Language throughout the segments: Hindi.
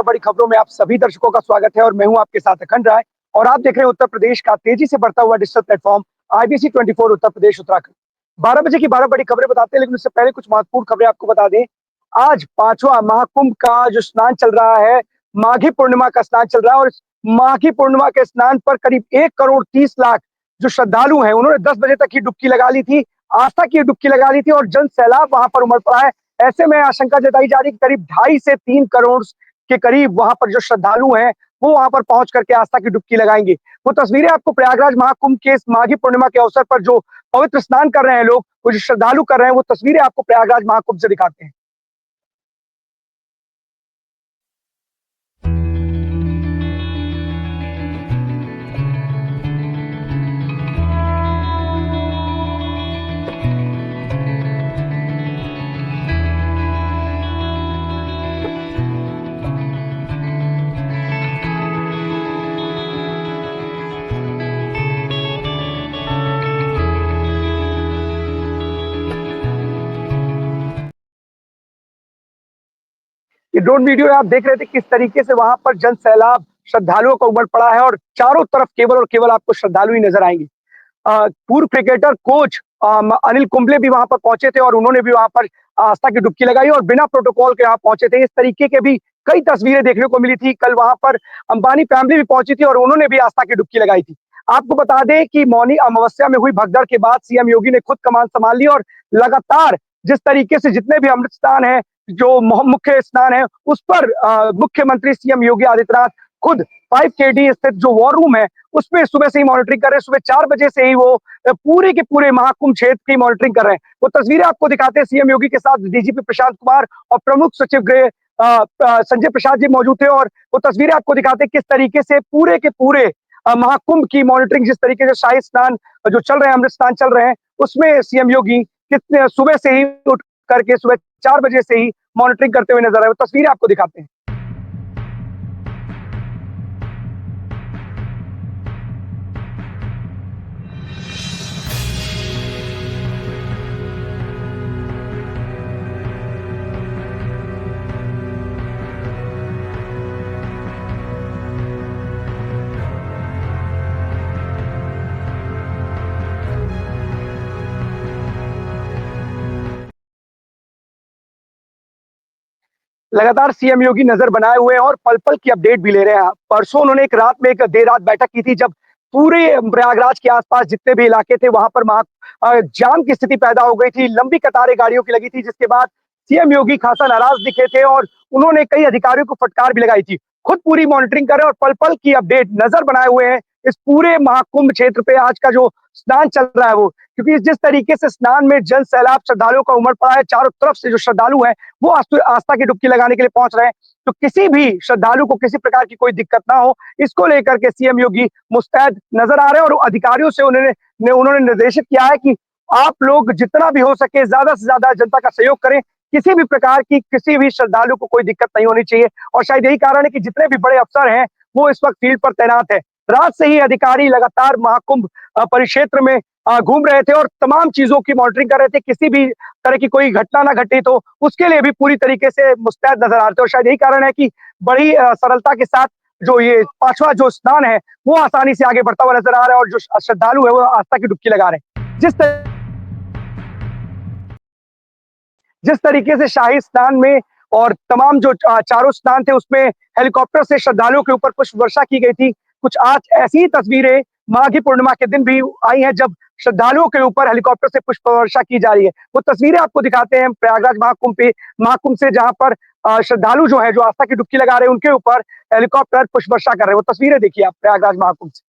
12 बड़ी खबरों में आप सभी दर्शकों का स्वागत है और मैं हूं आपके साथ अखंड राय। और आप देख रहे हैं उत्तर प्रदेश का तेजी से बढ़ता हुआ digital platform IBC 24 Uttar Pradesh Uttarakhand. 12 बजे की 12 बड़ी खबरें बताते हैं, लेकिन उससे पहले कुछ महत्वपूर्ण खबरें आपको बता दें। आज 5वां महाकुंभ का जो स्नान चल रहा है, माघी पूर्णिमा का स्नान चल रहा है और इस माघी पूर्णिमा के स्नान पर करीब 1 करोड़ 30 लाख जो श्रद्धालु हैं, उन्होंने 10 बजे तक ही डुबकी लगा ली थी, आस्था की डुबकी लगा ली थी और जन सैलाब वहां पर उमड़ पड़ा है। ऐसे में आशंका जताई जा रही है कि करीब 2.5 से 3 करोड़ के करीब वहां पर जो श्रद्धालु हैं, वो वहां पर पहुंच करके आस्था की डुबकी लगाएंगे। वो तस्वीरें आपको प्रयागराज महाकुंभ के इस माघी पूर्णिमा के अवसर पर जो पवित्र स्नान कर रहे हैं लोग, वो जो श्रद्धालु कर रहे हैं, वो तस्वीरें आपको प्रयागराज महाकुंभ से दिखाते हैं। ये ड्रोन वीडियो आप देख रहे थे किस तरीके से वहां पर जन सैलाब श्रद्धालुओं का उमड़ पड़ा है और चारों तरफ केवल और केवल आपको श्रद्धालु ही नजर आएंगे। पूर्व क्रिकेटर कोच अनिल कुंबले भी वहां पर पहुंचे थे और उन्होंने भी वहां पर आस्था की डुबकी लगाई और बिना प्रोटोकॉल के यहाँ पहुंचे थे। इस तरीके के भी कई तस्वीरें देखने को मिली थी। कल वहां पर अंबानी फैमिली भी पहुंची थी और उन्होंने भी आस्था की डुबकी लगाई थी। आपको बता दें कि मौनी अमावस्या में हुई भगदड़ के बाद सीएम योगी ने खुद कमान संभाल ली और लगातार जिस तरीके से जितने भी अमृत स्नान है, जो मुख्य स्नान है, उस पर मुख्यमंत्री सीएम योगी आदित्यनाथ खुद 5KD स्थित जो वॉर रूम है, उसमें सुबह से ही मॉनिटरिंग कर रहे हैं। सुबह 4 बजे से ही वो पूरे के पूरे महाकुंभ क्षेत्र की मॉनिटरिंग कर रहे हैं। वो तस्वीरें आपको दिखाते हैं। सीएम योगी के साथ डीजीपी प्रशांत कुमार और प्रमुख सचिव गृह संजय प्रसाद जी मौजूद थे और वो तस्वीरें आपको दिखाते हैं किस तरीके से पूरे के पूरे महाकुंभ की मॉनिटरिंग, जिस तरीके से शाही स्नान जो चल रहे हैं, अमृत स्नान चल रहे हैं, उसमें सीएम योगी कितने सुबह से ही उठ करके सुबह 4 बजे से ही मॉनिटरिंग करते हुए नजर आए। वो तस्वीरें आपको दिखाते हैं। लगातार सीएम योगी नजर बनाए हुए हैं और पल पल की अपडेट भी ले रहे हैं। परसों उन्होंने एक रात में एक देर रात बैठक की थी, जब पूरे प्रयागराज के आसपास जितने भी इलाके थे वहां पर जाम की स्थिति पैदा हो गई थी, लंबी कतारें गाड़ियों की लगी थी, जिसके बाद सीएम योगी खासा नाराज दिखे थे और उन्होंने कई अधिकारियों को फटकार भी लगाई थी। खुद पूरी मॉनिटरिंग कर रहे हैं और पल पल की अपडेट नजर बनाए हुए हैं इस पूरे महाकुंभ क्षेत्र पे। आज का जो स्नान चल रहा है वो, क्योंकि जिस तरीके से स्नान में जन सैलाब श्रद्धालुओं का उमड़ पड़ा है, चारों तरफ से जो श्रद्धालु हैं वो आस्था की डुबकी लगाने के लिए पहुंच रहे हैं, तो किसी भी श्रद्धालु को किसी प्रकार की कोई दिक्कत ना हो, इसको लेकर के सीएम योगी मुस्तैद नजर आ रहे हैं। और अधिकारियों से उन्होंने निर्देशित किया है कि आप लोग जितना भी हो सके ज्यादा से ज्यादा जनता का सहयोग करें, किसी भी प्रकार की किसी भी श्रद्धालु को कोई दिक्कत नहीं होनी चाहिए। और शायद यही कारण है कि जितने भी बड़े अफसर हैं वो इस वक्त फील्ड पर तैनात है। रात से ही अधिकारी लगातार महाकुंभ परिक्षेत्र में घूम रहे थे और तमाम चीजों की मॉनिटरिंग कर रहे थे। किसी भी तरह की कोई घटना ना घटी तो उसके लिए भी पूरी तरीके से मुस्तैद नजर आ रहे थे। और शायद यही कारण है कि बड़ी सरलता के साथ जो ये 5वां जो स्नान है वो आसानी से आगे बढ़ता हुआ नजर आ रहा है और जो श्रद्धालु है वो आस्था की डुबकी लगा रहे हैं। जिस तरीके से शाही स्नान में और तमाम जो चारों स्नान थे उसमें हेलीकॉप्टर से श्रद्धालुओं के ऊपर पुष्प वर्षा की गई थी, कुछ आज ऐसी ही तस्वीरें माघी पूर्णिमा के दिन भी आई हैं, जब श्रद्धालुओं के ऊपर हेलीकॉप्टर से पुष्प वर्षा की जा रही है। वो तस्वीरें आपको दिखाते हैं प्रयागराज महाकुंभ से, जहां पर श्रद्धालु जो है, जो आस्था की डुबकी लगा रहे हैं, उनके ऊपर हेलीकॉप्टर पुष्प वर्षा कर रहे हैं। वो तस्वीरें देखिए आप प्रयागराज महाकुंभ से।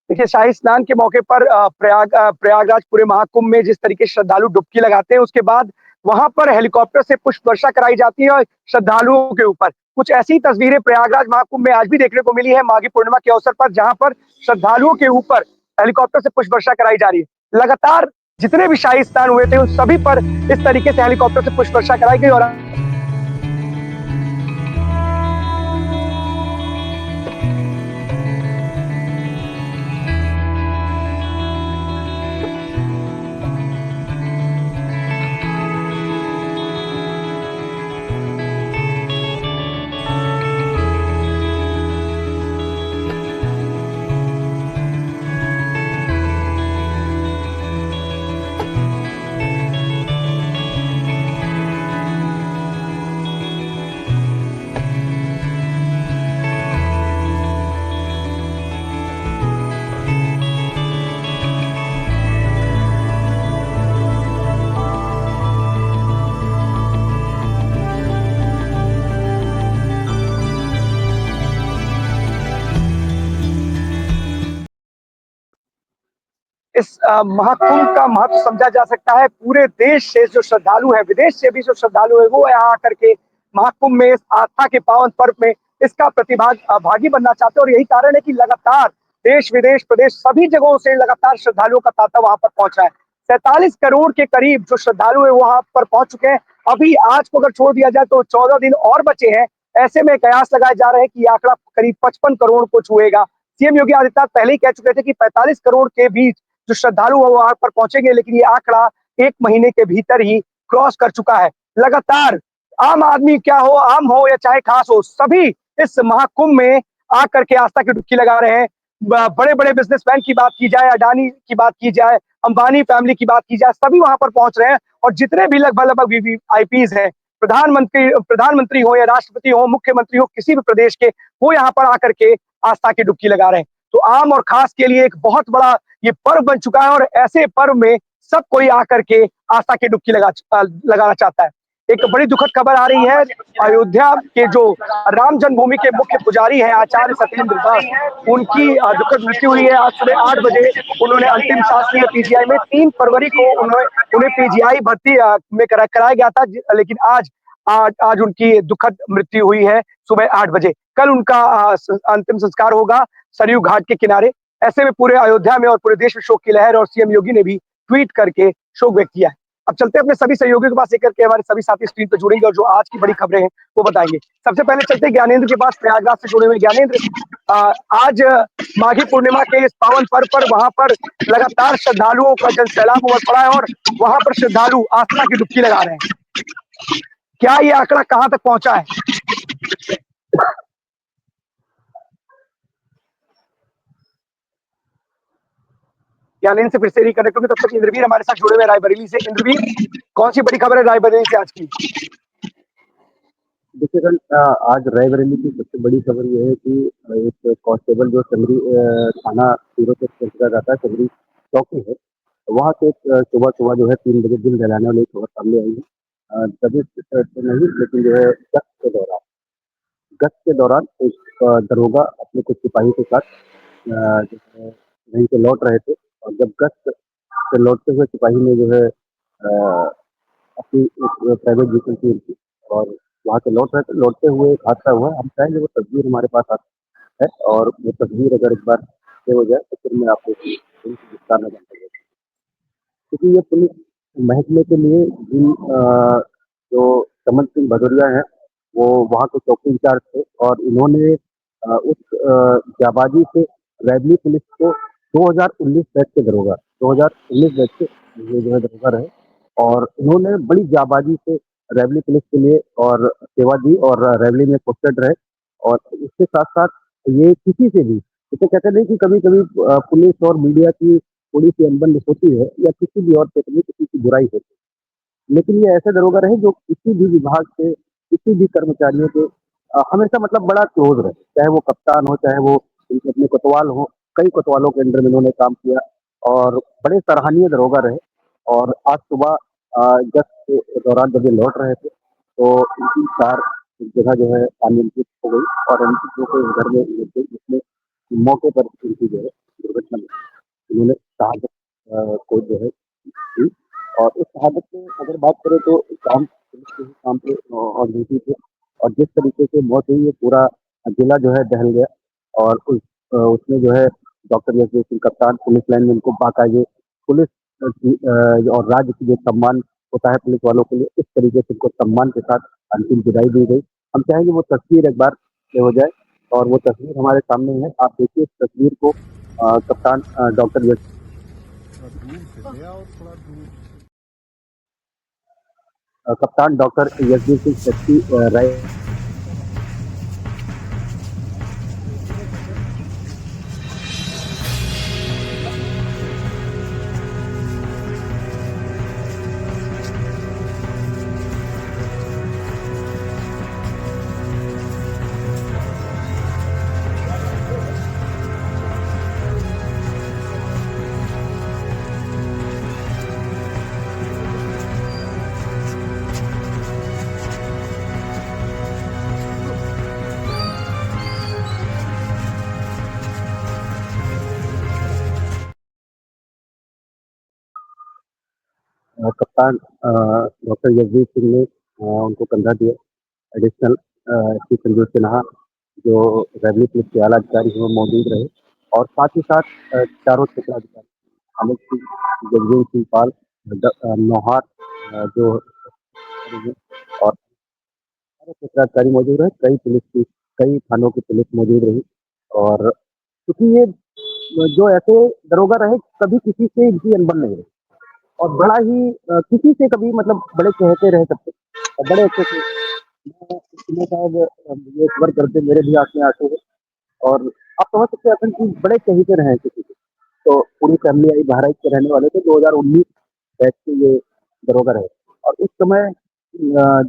देखिए, शाही स्नान के मौके पर प्रयागराज पूरे महाकुंभ में जिस तरीके से श्रद्धालु डुबकी लगाते हैं, उसके बाद वहां पर हेलीकॉप्टर से पुष्प वर्षा कराई जाती है और श्रद्धालुओं के ऊपर। कुछ ऐसी तस्वीरें प्रयागराज महाकुंभ में आज भी देखने को मिली है माघी पूर्णिमा के अवसर पर, जहां पर श्रद्धालुओं के ऊपर हेलीकॉप्टर से पुष्प वर्षा कराई जा रही है। लगातार जितने भी शाही स्नान हुए थे उन सभी पर इस तरीके से हेलीकॉप्टर से पुष्प वर्षा कराई गई और इस महाकुंभ का महत्व समझा जा सकता है। पूरे देश से जो श्रद्धालु है, विदेश से भी जो श्रद्धालु है, वो यहाँ आकर के महाकुंभ में इस आस्था के पावन पर्व में इसका भागी बनना चाहते हैं। और यही कारण है कि लगातार देश विदेश प्रदेश सभी जगहों से लगातार श्रद्धालुओं का तांता वहां पर पहुंचा है। 47 करोड़ के करीब जो श्रद्धालु है वहां पर पहुंच चुके हैं। अभी आज को अगर छोड़ दिया जाए तो 14 दिन और बचे हैं। ऐसे में कयास लगाए जा रहे हैं कि आंकड़ा करीब 55 करोड़ को छुएगा। सीएम योगी आदित्यनाथ पहले ही कह चुके थे कि 45 करोड़ के बीच जो श्रद्धालु है वहां पर पहुंचेंगे, लेकिन ये आंकड़ा 1 महीने के भीतर ही क्रॉस कर चुका है। लगातार आम आदमी क्या हो, आम हो या चाहे खास हो, सभी इस महाकुंभ में आकर के आस्था की डुबकी लगा रहे हैं। बड़े बड़े बिजनेसमैन की बात की जाए, अडानी की बात की जाए, अंबानी फैमिली की बात की जाए, सभी वहां पर पहुंच रहे हैं। और जितने भी लगभग वीवीआईपीज हैं, प्रधानमंत्री हो या राष्ट्रपति हो, मुख्यमंत्री हो, किसी भी प्रदेश के, वो यहाँ पर आकर के आस्था की डुबकी लगा रहे हैं। तो आम और खास के लिए एक बहुत बड़ा ये पर्व बन चुका है। और ऐसे पर्व में सब कोई आकर के आस्था की डुबकी लगाना चाहता है। एक बड़ी दुखद खबर आ रही है। अयोध्या के जो राम जन्मभूमि के मुख्य पुजारी हैं आचार्य सत्येंद्र दास, उनकी दुखद मृत्यु हुई है। आज सुबह 8 बजे उन्होंने अंतिम सांस ली है पीजीआई में। 3 फरवरी को उन्हें पीजीआई भर्ती में कराया गया था, लेकिन आज उनकी दुखद मृत्यु हुई है सुबह 8 बजे। कल उनका अंतिम संस्कार होगा सरयू घाट के किनारे। ऐसे में पूरे अयोध्या में और पूरे देश में शोक की लहर, और सीएम योगी ने भी ट्वीट करके शोक व्यक्त किया है। अब चलते हैं अपने सभी सहयोगियों के पास, लेकर के हमारे सभी साथी स्क्रीन पर जुड़ेंगे और जो आज की बड़ी खबरें हैं वो बताएंगे। सबसे पहले चलते हैं ज्ञानेंद्र के पास, प्रयागराज से जुड़े हुए ज्ञानेंद्र। आज माघी पूर्णिमा के इस पावन पर्व पर वहां पर लगातार श्रद्धालुओं का जनसैलाब उमड़ पड़ा है और वहां पर श्रद्धालु आस्था की डुबकी लगा रहे हैं। क्या ये आंकड़ा कहां तक पहुंचा है? ज्ञानेंद्र से फिर से रिकनेक्ट होंगे, तब तक इंद्रवीर हमारे साथ जुड़े हुए रायबरेली से। इंद्रवीर, कौन सी बड़ी खबर है रायबरेली से आज की? देखिए सर, आज रायबरेली की सबसे बड़ी खबर यह है कि एक कांस्टेबल जो चमरी थाना सूरत के अंतर्गत आता है, चमरी चौकी है, वहाँ से सुबह सुबह जो है 3 बजे दिल जलाने वाली खबर सामने आई है। तभी तो नहीं, लेकिन जो है गश्त के दौरान एक दरोगा अपने कुछ सिपाही के साथ जो है वहीं से लौट रहे थे। और जब गश्त से लौटते हुए सिपाही ने जो है अपनी एक प्राइवेट व्हीकल थी उनकी, और वहाँ से लौटते हुए एक हादसा हुआ। हम चाहेंगे वो तस्वीर हमारे पास है, और वो तस्वीर अगर एक बार सेव हो जाए तो फिर मैं आपको विस्तार में जानता, क्योंकि ये पुलिस महकमे के लिए जिन जो चमन सिंह भदौरिया हैं, वो वहाँ के चौकी इंचार्ज थे, और इन्होंने उस जाबाजी से रैवली पुलिस को 2019 बैच के दरोगा 2019 बैच के ये जो है दरोगा रहे, और इन्होंने बड़ी जाबाजी से रैवली पुलिस के लिए और सेवा दी और रैवली में पोस्टेड रहे। और इसके साथ साथ ये किसी से भी, इसे कहते नहीं कि कभी कभी पुलिस और मीडिया की थोड़ी सी अनबन होती है या किसी भी और क्षेत्र में किसी की बुराई होती है, लेकिन ये ऐसे दरोगा रहे जो किसी भी विभाग से, किसी भी कर्मचारियों के हमेशा मतलब बड़ा क्लोज रहे, चाहे वो कप्तान हो, चाहे वो उनके अपने कोतवाल हो। कई कोतवालों के अंडर में इन्होंने काम किया और बड़े सराहनीय दरोगा रहे। और आज सुबह गश्त के दौरान जब ये लौट रहे थे तो इनकी कार एक जगह जो है अनियंत्रित हो गई और अनियंत्रित होकर घर में जिसमें मौके पर इनकी जो है दुर्घटना में इन्होंने शहादत को जो है दी। और इस शहादत में अगर बात करें तो काम पुलिस के ही काम पे और ड्यूटी पे, और जिस तरीके से मौत हुई, ये पूरा जिला जो है दहल गया। और उसमें जो है डॉक्टर यशवीर सिंह कप्तान पुलिस लाइन में उनको बाकायदे पुलिस और राज्य की जो सम्मान होता है पुलिस वालों के लिए, इस तरीके से उनको सम्मान के साथ अंतिम विदाई दी गई। हम चाहेंगे वो तस्वीर एक बार से हो जाए, और वो तस्वीर हमारे सामने है, आप देखिए इस तस्वीर को। कप्तान डॉक्टर कप्तान डॉक्टर यशवीर सिंह शक्ति राय कप्तान डॉक्टर जगजीत सिंह ने उनको कंधा दिया। एडिशनल एसपी संजय सिन्हा जो रेवन्यू पुलिस के आला अधिकारी हैं वो मौजूद रहे और साथ ही साथ चारों क्षेत्राधिकारी अमित सिंह, जगजीत सिंह पाल, नौहार जो और सारे क्षेत्राधिकारी मौजूद रहे। कई थानों की पुलिस मौजूद रही और क्योंकि ये जो ऐसे दरोगा रहे कभी किसी से इनकी अनबन नहीं रही और बड़ा ही किसी से कभी मतलब बड़े चहेते रहे सबसे और बड़े अच्छे से मैं शायद ये खबर करते मेरे भी आंख में आंसू है और आप समझ सकते हैं अपन कि बड़े चहेते रहे हैं किसी के। तो पूरी फैमिली आई बहराइच के रहने वाले थे 2019 बैच के ये दरोगा रहे और उस समय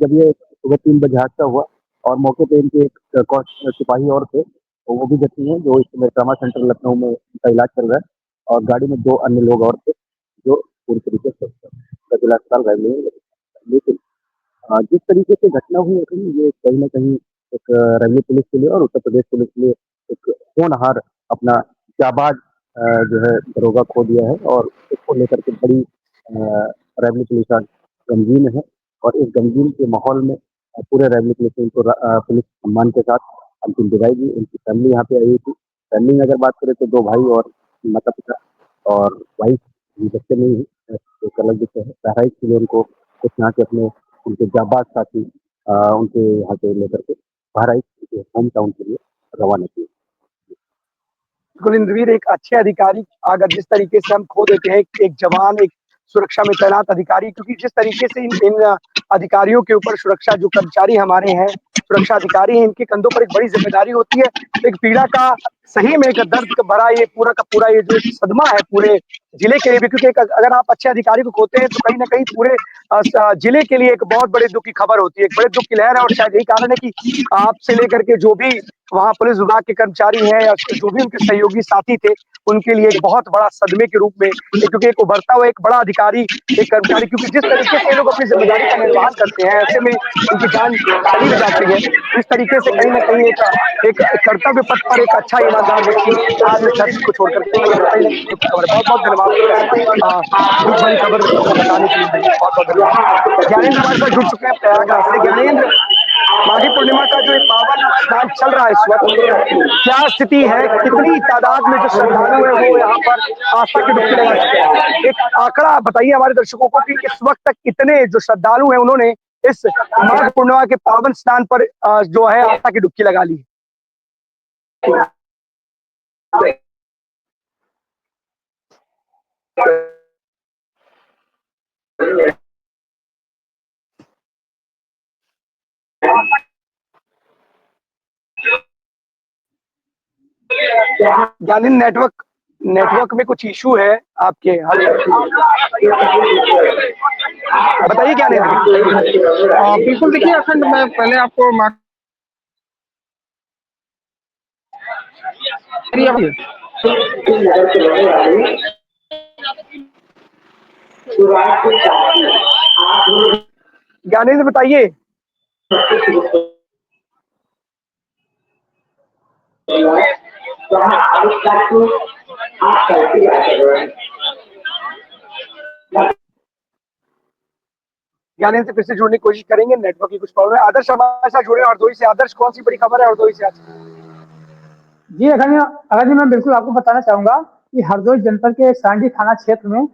जब ये सुबह 3 बजे हादसा हुआ और मौके पे इनके एक सिपाही और थे तो वो भी जख्मी हैं जो इस समय ट्रामा सेंटर लखनऊ में उनका इलाज चल रहा है और गाड़ी में 2 अन्य लोग और थे जो पूरी तरीके से जिला अस्पताल गए हुए हैं। लेकिन जिस तरीके से घटना हुई है ये कहीं न कहीं एक रेलवे पुलिस के लिए और उत्तर प्रदेश पुलिस के लिए एक होनहार अपना जाबाज जो है दरोगा खो दिया है और इसको लेकर के बड़ी रेवन्यू पुलिस आज गमगीन है और इस गमगीन के माहौल में पूरे रेवन्यू पुलिस ने इनको पुलिस सम्मान के साथ अंतिम विदाई दी। उनकी फैमिली यहाँ पे आई हुई थी। फैमिली में अगर बात करें तो 2 भाई और माता-पिता और वाइफ, बच्चे नहीं हैं। एक अलग विषय है। बहराइच के लिए उनको कुछ यहाँ के अपने उनके जाबाज साथी उनके यहाँ से लेकर के बहराइच के होम टाउन के लिए रवाना किए। बिल्कुल इंद्रवीर, एक अच्छे अधिकारी अगर जिस तरीके से हम खो देते हैं एक जवान, एक सुरक्षा में तैनात अधिकारी, क्योंकि जिस तरीके से इन अधिकारियों के ऊपर सुरक्षा जो कर्मचारी हमारे हैं, सुरक्षा अधिकारी हैं, इनके कंधों पर एक बड़ी ज़िम्मेदारी होती है। एक पीड़ा का सही में एक दर्द भरा ये पूरा का पूरा ये जो एक सदमा है पूरे जिले के लिए भी, क्योंकि एक अगर आप अच्छे अधिकारी को खोते हैं तो कहीं न कहीं पूरे जिले के लिए एक बहुत बड़े दुःख की खबर होती है, एक बड़े दुःख की लहर है और शायद यही कारण है कि आपसे लेकर के जो भी वहाँ पुलिस विभाग के कर्मचारी हैं या जो भी उनके सहयोगी साथी थे, उनके लिए एक बहुत बड़ा सदमे के रूप में क्योंकि एक उभरता हुआ एक बड़ा अधिकारी, एक कर्मचारी, क्योंकि जिस तरीके से ये लोग अपनी ज़िम्मेदारी का निर्वहन करते हैं, ऐसे में इनकी जान चली भी जाती है। तो इस तरीके से कहीं न कहीं एक कर्तव्य पथ पर एक अच्छा ईमानदार व्यक्ति आज इस धरती को छोड़कर गया, ये कहीं न कहीं दुःख की खबर है। बहुत-बहुत धन्यवाद आपका इस दुःख भरी खबर बताने के लिए इंद्रजीत, बहुत-बहुत धन्यवाद। ज्ञानेंद्र हमारे साथ जुड़ चुके हैं प्रयागराज से। ज्ञानेंद्र, माघी पूर्णिमा का जो ये पावन स्नान चल रहा है इस वक्त, क्या स्थिति है? कितनी तादाद में जो श्रद्धालु हैं वो यहाँ पर आस्था की डुबकी लगा चुके हैं? एक आंकड़ा बताइए हमारे दर्शकों को कि इस वक्त तक कितने जो श्रद्धालु हैं उन्होंने इस माघ पूर्णिमा के पावन स्नान पर जो है आस्था की डुबकी लगा ली? ज्ञानेंद्र, नेटवर्क में कुछ इश्यू है आपके। बताइए ज्ञानेंद्र। बिल्कुल देखिए अखंड मैं पहले आपको ज्ञानेंद्र बताइए। ज्ञानेंद्र से फिर से जुड़ने की कोशिश करेंगे, नेटवर्क की कुछ प्रॉब्लम है। आदर्श हमारे साथ जुड़े हरदोई से। आदर्श, कौन सी बड़ी खबर है हरदोई से आज? जी अगर जी मैं बिल्कुल आपको बताना चाहूंगा कि हरदोई जनपद के सांडी थाना क्षेत्र में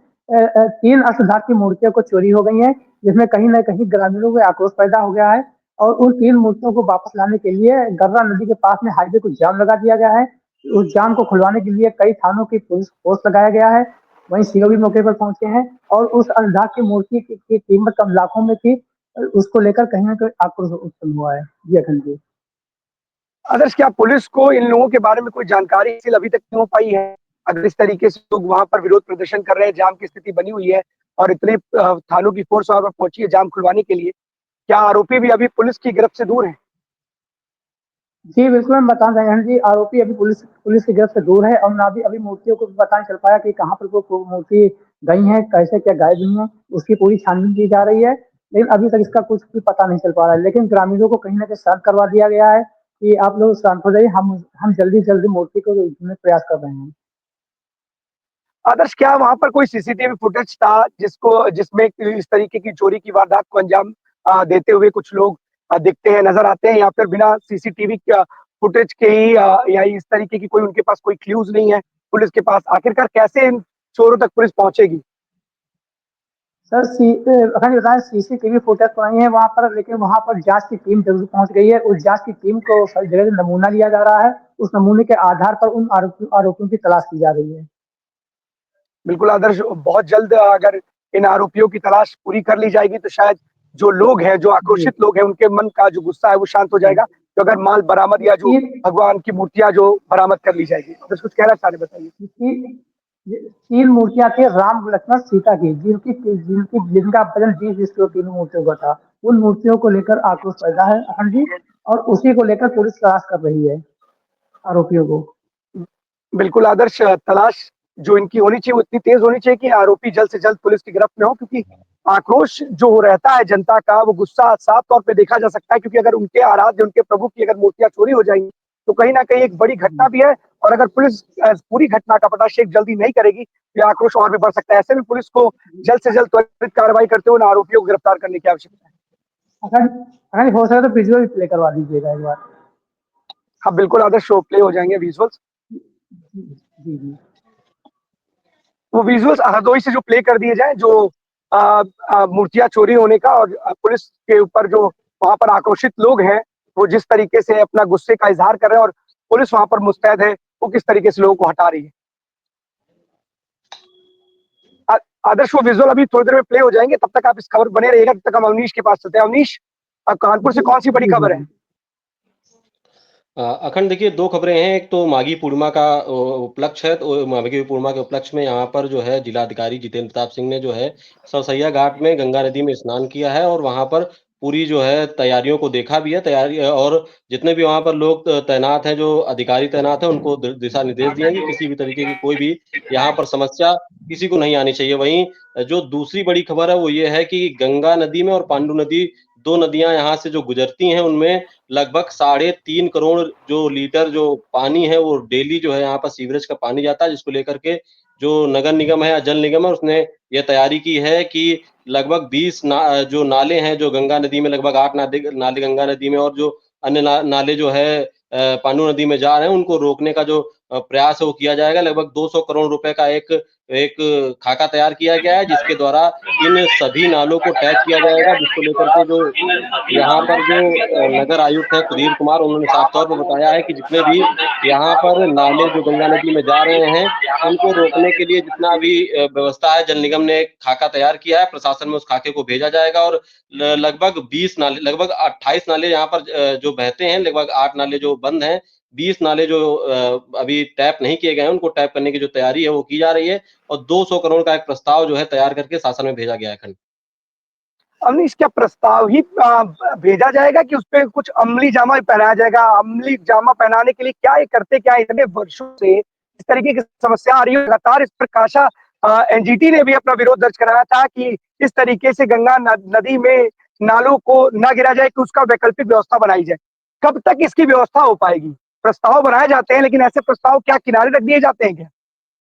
3 अष्टधातु की मूर्तियों को चोरी हो गई हैं, जिसमें कहीं न कहीं ग्रामीणों में आक्रोश पैदा हो गया है और उन 3 मूर्तियों को वापस लाने के लिए गर्रा नदी के पास में हाईवे को जाम लगा दिया गया है। उस जाम को खुलवाने के लिए कई थानों की पुलिस फोर्स लगाया गया है। वहीं सीओ भी मौके पर पहुंचे हैं और उस अष्टधातु की मूर्ति की कीमत कम लाखों में थी। उसको लेकर कहीं न कहीं आक्रोश उत्पन्न हुआ है। जी अखंड जी। आदर्श, क्या पुलिस को इन लोगों के बारे में कोई जानकारी हासिल अभी तक नहीं हो पाई है? अगर इस तरीके से लोग वहां पर विरोध प्रदर्शन कर रहे हैं, जाम की स्थिति बनी हुई है और इतने थानों की फोर्स वहां पर पहुंची है जाम खुलवाने के लिए, क्या आरोपी भी अभी पुलिस की गिरफ्त से दूर है? जी, बिल्कुल हम बता रहे हैं जी, आरोपी अभी पुलिस की गिरफ्त से दूर है और ना भी अभी मूर्तियों को भी पता नहीं चल पाया कि कहाँ पर वो मूर्ति गई है, कैसे क्या गायब हुई है, उसकी पूरी छानबीन की जा रही है। लेकिन अभी तक इसका कुछ भी पता नहीं चल पा रहा है। लेकिन ग्रामीणों को कहीं न कहीं शांत करवा दिया गया है कि आप लोग शांत हो जाइए, हम जल्दी से जल्दी मूर्ति को ढूँढने का प्रयास कर रहे हैं। आदर्श, क्या वहाँ पर कोई सीसीटीवी फुटेज था जिसमें इस तरीके की चोरी की वारदात को अंजाम देते हुए कुछ लोग दिखते हैं, नज़र आते हैं, या फिर बिना सीसीटीवी फुटेज के ही या इस तरीके की कोई उनके पास कोई क्लूज़ नहीं है पुलिस के पास? आखिरकार कैसे इन चोरों तक पुलिस पहुँचेगी? सर अगर ये बताएं, सीसीटीवी फुटेज तो नहीं है वहाँ पर, लेकिन वहाँ पर जांच की टीम जरूर पहुंच गई है। उस जांच की टीम को सर जगह से नमूना लिया जा रहा है। उस नमूने के आधार पर उन आरोपियों की तलाश की जा रही है। बिल्कुल आदर्श, बहुत जल्द अगर इन आरोपियों की तलाश पूरी कर ली जाएगी तो शायद जो लोग हैं, जो जी आक्रोशित लोग हैं, उनके मन का जो गुस्सा है वो शांत हो जी। जाएगा। तो अगर माल बरामद या जो तीन भगवान की मूर्तियाँ जो बरामद कर ली जाएगी। आदर्श, कुछ कहना चाह रहे, बताइए। तीन मूर्तियां थी, राम लक्ष्मण सीता की, जिनकी जिनकी जिनका वजन 20 किलो तीनों मूर्तियों का था। उन मूर्तियों को लेकर आक्रोश पैदा है अखंड जी, और उसी को लेकर पुलिस तलाश कर रही है आरोपियों को। बिल्कुल आदर्श, तलाश जो इनकी होनी चाहिए वो इतनी तेज होनी चाहिए कि आरोपी जल्द से जल्द पुलिस की गिरफ्त में हो, क्योंकि आक्रोश जो रहता है जनता का, वो गुस्सा साफ तौर पे देखा जा सकता है, क्योंकि अगर उनके आराध्य, उनके प्रभु की अगर मूर्तियां चोरी हो जाएंगी तो कहीं ना कहीं एक बड़ी घटना भी है। और अगर पुलिस पूरी घटना का पटाक्षेप जल्दी नहीं करेगी तो ये आक्रोश और भी बढ़ सकता है। ऐसे में पुलिस को जल्द से जल्द त्वरित कार्रवाई करते हुए उन आरोपियों को गिरफ्तार करने की आवश्यकता है। अखंड अखंड हो सके तो विजुअल भी प्ले करवा दीजिएगा एक बार। हाँ बिल्कुल आदर्श, शो प्ले हो जाएंगे विजुअल्स। जी जी। वो विजुअल्स हरदोई से जो प्ले कर दिए जाए, जो मूर्तियां चोरी होने का, और पुलिस के ऊपर जो वहां पर आक्रोशित लोग हैं वो जिस तरीके से अपना गुस्से का इजहार कर रहे हैं, और पुलिस वहां पर मुस्तैद है वो किस तरीके से लोगों को हटा रही है। आदर्श, वो विजुअल अभी थोड़ी देर में प्ले हो जाएंगे, तब तक आप इस खबर बने रहिएगा। तब तक हम अवनीश के पास चलते हैं। अवनीश, कानपुर से कौन सी बड़ी जी जी खबर है? जी। अखंड देखिए, 2 खबरें हैं। एक तो माघी पूर्णिमा का उपलक्ष्य है, तो माघी पूर्णिमा के उपलक्ष्य में यहाँ पर जो है जिलाधिकारी जितेंद्र प्रताप सिंह ने जो है सरसैया घाट में गंगा नदी में स्नान किया है और वहाँ पर पूरी जो है तैयारियों को देखा भी है। तैयारी और जितने भी वहाँ पर लोग तैनात हैं, जो अधिकारी तैनात हैं, उनको दिशा निर्देश दिए हैं कि किसी भी तरीके की कोई भी यहाँ पर समस्या किसी को नहीं आनी चाहिए। वहीं जो दूसरी बड़ी खबर है वो ये है कि गंगा नदी में और पांडु नदी, 2 नदियाँ यहाँ से जो गुजरती हैं, उनमें लगभग 3.5 करोड़ जो लीटर जो पानी है वो डेली जो है यहाँ पर सीवरेज का पानी जाता है, जिसको लेकर के जो नगर निगम है या जल निगम है उसने ये तैयारी की है कि लगभग 20 जो नाले हैं, जो गंगा नदी में लगभग 8 नाले गंगा नदी में और जो अन्य नाले जो है पांडु नदी में जा रहे हैं, उनको रोकने का जो प्रयास है वो किया जाएगा। लगभग 200 करोड़ रुपए का एक एक खाका तैयार किया गया है, जिसके द्वारा इन सभी नालों को टैग किया जाएगा, जिसको लेकर के जो यहाँ पर जो नगर आयुक्त हैं सुधीर कुमार, उन्होंने साफ तौर पर बताया है कि जितने भी यहाँ पर नाले जो गंगा नदी में जा रहे हैं, उनको रोकने के लिए जितना भी व्यवस्था है, जल निगम ने एक खाका तैयार किया है। प्रशासन में उस खाके को भेजा जाएगा और लगभग 20 नाले, लगभग 28 नाले यहाँ पर जो बहते हैं, लगभग 8 नाले जो बंद हैं, 20 नाले जो अभी टैप नहीं किए गए हैं, उनको टैप करने की जो तैयारी है वो की जा रही है और 200 करोड़ का एक प्रस्ताव जो है तैयार करके शासन में भेजा गया है। खंड अवनीश, क्या प्रस्ताव ही भेजा जाएगा कि उसपे कुछ अमली जामा पहनाया जाएगा? अमली जामा पहनाने के लिए क्या ये करते, क्या इतने वर्षों से इस तरीके की समस्या आ रही है? लगातार इस पर काशा एनजीटी ने भी अपना विरोध दर्ज कराया था कि इस तरीके से गंगा नदी में नालों को न गिरा जाए, कि उसका वैकल्पिक व्यवस्था बनाई जाए। कब तक इसकी व्यवस्था हो पाएगी? प्रस्ताव बनाए जाते हैं, लेकिन ऐसे प्रस्ताव क्या किनारे रख दिए जाते हैं क्या?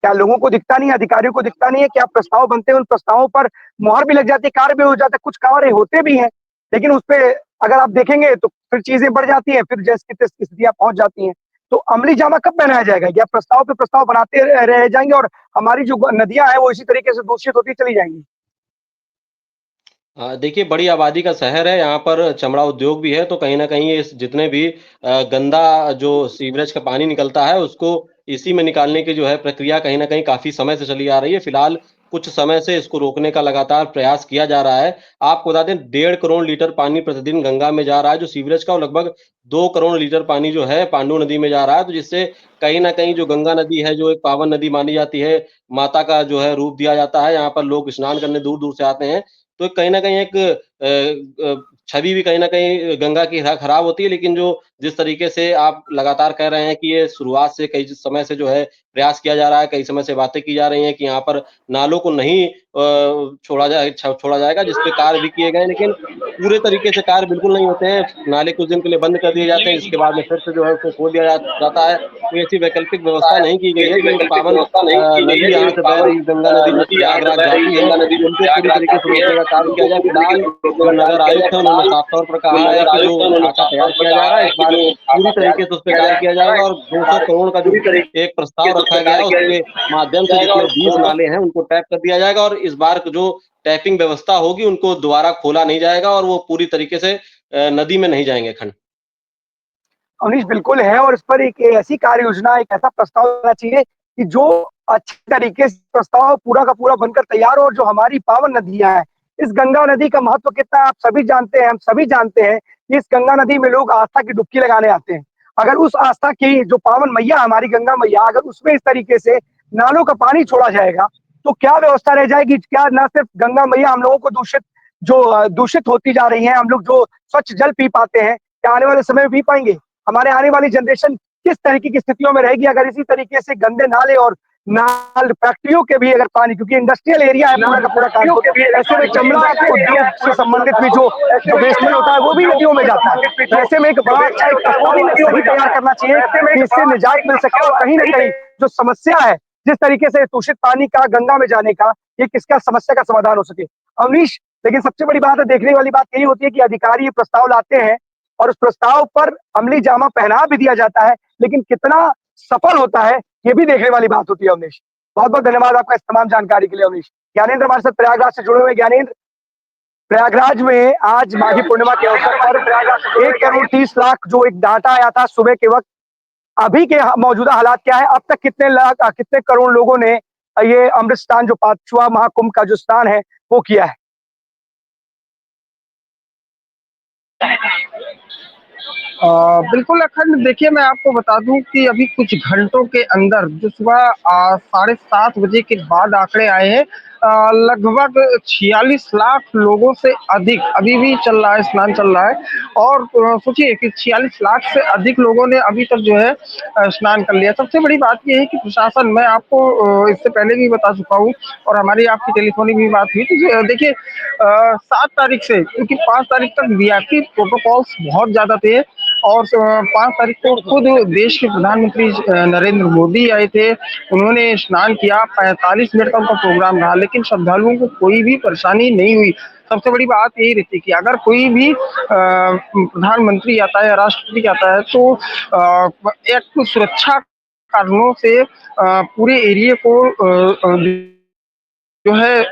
क्या लोगों को दिखता नहीं है, अधिकारियों को दिखता नहीं है? क्या प्रस्ताव बनते हैं, उन प्रस्तावों पर मुहर भी लग जाती है, कार्य भी हो जाता है, कुछ कार्य होते भी हैं, लेकिन उसपे अगर आप देखेंगे तो फिर चीजें बढ़ जाती हैं, फिर जैसी की तैसी स्थितियां पहुंच जाती हैं। तो अमली जामा कब पहनाया जाएगा? या प्रस्ताव पे प्रस्ताव बनाते रह जाएंगे और हमारी जो नदियां हैं वो इसी तरीके से दूषित होती चली जाएंगी? देखिए, बड़ी आबादी का शहर है, यहाँ पर चमड़ा उद्योग भी है, तो कहीं न कहीं ये जितने भी गंदा जो सीवरेज का पानी निकलता है, उसको इसी में निकालने की जो है प्रक्रिया कहीं न कहीं काफ़ी समय से चली आ रही है। फिलहाल कुछ समय से इसको रोकने का लगातार प्रयास किया जा रहा है। आपको बता दें, 1.5 करोड़ लीटर पानी प्रतिदिन गंगा में जा रहा है, जो सीवरेज का, और लगभग 2 करोड़ लीटर पानी जो है पांडु नदी में जा रहा है, तो जिससे कहीं न कहीं जो गंगा नदी है, जो एक पावन नदी मानी जाती है, माता का जो है रूप दिया जाता है, यहाँ पर लोग स्नान करने दूर-दूर से आते हैं। तो कहीं न कहीं एक छवि भी कहीं न कहीं गंगा की खराब होती है, लेकिन जो जिस तरीके से आप लगातार कह रहे हैं कि ये शुरुआत से कई समय से जो है प्रयास किया जा रहा है, कई समय से बातें की जा रही हैं कि यहाँ पर नालों को नहीं छोड़ा जाएगा, जिस पे कार्य भी किए गए, लेकिन पूरे तरीके से कार्य बिल्कुल नहीं होते हैं। नाले कुछ दिन के लिए बंद कर दिए जाते हैं, जिसके बाद में फिर से जो है उसको खोल दिया जाता है। कोई ऐसी वैकल्पिक व्यवस्था नहीं की गई है कि जो पावन नदी यहाँ से बह रही गंगा नदी जो प्रयागराज जाती है, उन पे पूरी तरीके से रोकने का कार्य किया जाए। फिलहाल जो नगर आयुक्त है उन्होंने साफ तौर पर कहा है कि जो खाका तैयार किया जा रहा है, इस बार पूरी तरीके से उस पे कार्य किया जाएगा और 200 करोड़ का जो एक प्रस्ताव रखा गया है, उसके माध्यम से जितने 20 नाले हैं उनको टैप कर दिया जाएगा और इस बार जो टैपिंग व्यवस्था होगी उनको दोबारा खोला नहीं जाएगा और वो पूरी तरीके से नदी में नहीं जाएंगे खंड। अवनीश बिल्कुल है और इस पर एक ऐसी कार्य योजना, एक ऐसा प्रस्ताव होना चाहिए कि जो अच्छे तरीके से प्रस्ताव पूरा का पूरा बनकर तैयार हो और जो हमारी पावन नदियां हैं, इस गंगा नदी का महत्व कितना है आप सभी जानते हैं, हम सभी जानते हैं कि इस गंगा नदी में लोग आस्था की डुबकी लगाने आते हैं। अगर उस आस्था की जो पावन मैया हमारी गंगा मैया, अगर उसमें इस तरीके से नालों का पानी छोड़ा जाएगा, तो क्या व्यवस्था रह जाएगी? क्या न सिर्फ गंगा मैया हम लोगों को दूषित होती जा रही है, हम लोग जो स्वच्छ जल पी पाते हैं, क्या आने वाले समय में पी पाएंगे? हमारे आने वाली जनरेशन किस तरीके की स्थितियों में रहेगी अगर इसी तरीके से गंदे नाले और नाल फैक्ट्रियों के भी अगर पानी, क्योंकि इंडस्ट्रियल एरिया है पूरा का पूरा कानपुर, ऐसे में चमड़ा उद्योग से संबंधित भी जो वेस्टेज होता है वो भी नदियों में जाता है। तो ऐसे में एक बड़ा अच्छा एक प्रस्ताव सही तैयार करना चाहिए कि इससे निजात मिल सके और कहीं ना कहीं जो समस्या है जिस तरीके से दूषित पानी का गंगा में जाने का, ये किसका समस्या का समाधान हो सके। अवनीश, लेकिन सबसे बड़ी बात है, देखने वाली बात यही होती है कि अधिकारी ये प्रस्ताव लाते हैं और उस प्रस्ताव पर अमली जामा पहना भी दिया जाता है, लेकिन कितना सफल होता है ये भी देखने वाली बात होती है। अवनीश, बहुत बहुत धन्यवाद आपका इस तमाम जानकारी के लिए। अवनीश, ज्ञानेंद्र हमारे साथ प्रयागराज से जुड़े हुए। ज्ञानेंद्र, प्रयागराज में आज माघी पूर्णिमा के अवसर पर 1,30,00,000 जो एक डाटा आया था सुबह के वक्त, अभी के मौजूदा हालात क्या है? अब तक कितने करोड़ लोगों ने ये अमृत स्नान, जो 5वां महाकुंभ का जो स्नान है, वो किया है? बिल्कुल अखंड, देखिए मैं आपको बता दूं कि अभी कुछ घंटों के अंदर जो सुबह 7:30 बजे के बाद आंकड़े आए हैं, लगभग 46 लाख लोगों से अधिक अभी भी चल रहा है, स्नान चल रहा है। और सोचिए कि 46 लाख से अधिक लोगों ने अभी तक जो है स्नान कर लिया। सबसे बड़ी बात यह है कि प्रशासन, मैं आपको इससे पहले भी बता चुका हूँ और हमारी आपकी टेलीफोनिक भी बात हुई थी, देखिए 7 तारीख से, क्योंकि 5 तारीख तक वीआईपी प्रोटोकॉल्स बहुत ज्यादा थे और 5 तारीख को खुद देश के प्रधानमंत्री नरेंद्र मोदी आए थे, उन्होंने स्नान किया, 45 मिनट का उनका प्रोग्राम रहा, लेकिन श्रद्धालुओं को कोई भी परेशानी नहीं हुई। सबसे बड़ी बात यही रहती है कि अगर कोई भी प्रधानमंत्री आता है, राष्ट्रपति आता है, तो एक सुरक्षा कारणों से पूरे एरिया को जो है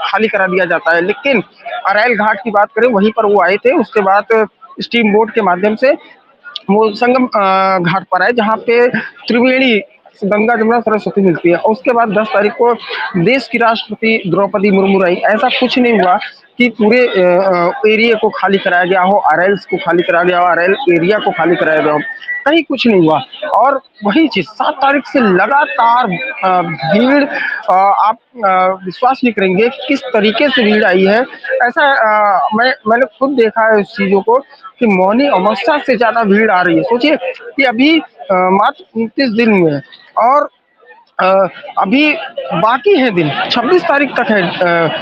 खाली करा दिया जाता है। लेकिन अरैल घाट की बात करें, वहीं पर वो आए थे, उसके बाद स्टीम बोट के माध्यम से वो संगम घाट पर आए, जहाँ पे त्रिवेणी गंगा जमुना सरस्वती मिलती है। और उसके बाद 10 तारीख को देश की राष्ट्रपति द्रौपदी मुर्मू आई। ऐसा कुछ नहीं हुआ कि पूरे एरिया को खाली कराया गया हो, अरैल्स को खाली कराया गया हो, अरैल एरिया को खाली कराया गया हो, कहीं कुछ नहीं हुआ। और वही चीज 7 तारीख से लगातार भीड़, आप विश्वास नहीं करेंगे किस तरीके से भीड़ आई है। ऐसा मैंने खुद देखा है इस चीजों को कि मौनी अमावस्या से ज्यादा भीड़ आ रही है। सोचिए कि अभी मात्र 29 दिन हुए हैं और अ, अभी बाकी है दिन, 26 तारीख तक है,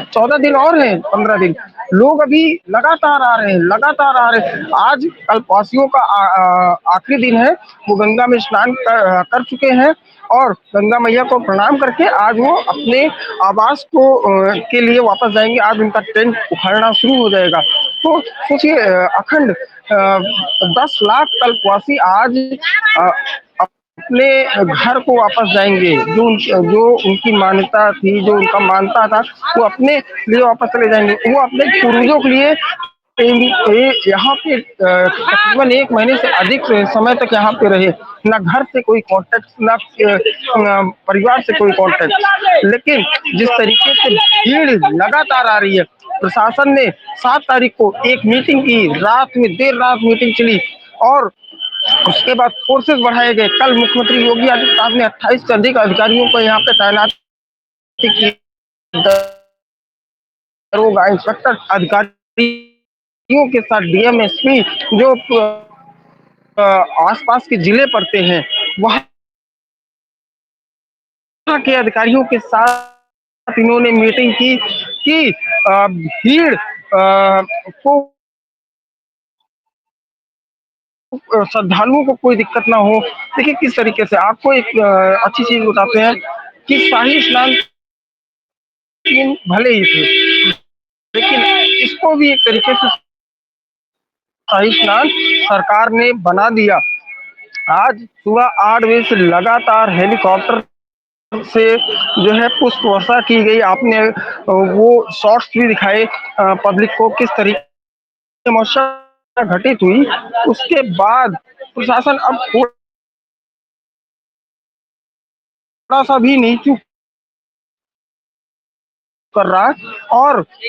14 दिन और है, 15 दिन। लोग अभी लगातार आ रहे हैं, लगातार आ रहे हैं। आज कल्पवासियों का आखिरी दिन है, वो गंगा में स्नान कर चुके हैं और गंगा मैया को प्रणाम करके आज वो अपने आवास को के लिए वापस जाएंगे। आज उनका टेंट उखाड़ना शुरू हो जाएगा। तो सोचिए अखंड 10 लाख कल्पवासी आज अपने घर को वापस जाएंगे। जो उनकी मान्यता थी, जो उनका मानता था, वो अपने लिए वापस चले जाएंगे। वो अपने पूर्वजों के लिए यहाँ पे तकरीबन 1 महीने से अधिक समय तक यहाँ पे रहे, ना घर से कोई कांटेक्ट, ना परिवार से कोई कांटेक्ट। लेकिन जिस तरीके से भीड़ लगातार आ रही है, प्रशासन ने 7 तारीख को एक मीटिंग की, रात में देर रात मीटिंग चली और उसके बाद फोर्सेस बढ़ाए गए। कल मुख्यमंत्री योगी आदित्यनाथ ने 28 से अधिक अधिकारियों को यहाँ पे तैनात किया, दरोगा, इंस्पेक्टर अधिकारियों के साथ डीएम, एसपी, जो आसपास के जिले पड़ते हैं, वहाँ के अधिकारियों के साथ इन्होंने मीटिंग की कि भीड़ को श्रद्धालुओं को कोई दिक्कत ना हो। देखिए किस तरीके से आपको एक अच्छी चीज बताते हैं कि शाही स्नान भले ही थे, लेकिन इसको भी एक तरीके से शाही स्नान सरकार ने बना दिया। आज सुबह 8 बजे से लगातार हेलीकॉप्टर से जो है पुष्प वर्षा की गई। आपने वो शॉट्स भी दिखाए पब्लिक को, किस तरीके समस्या घटित हुई। उसके बाद प्रशासन अब थोड़ा सा भी नहीं चूक कर रहा है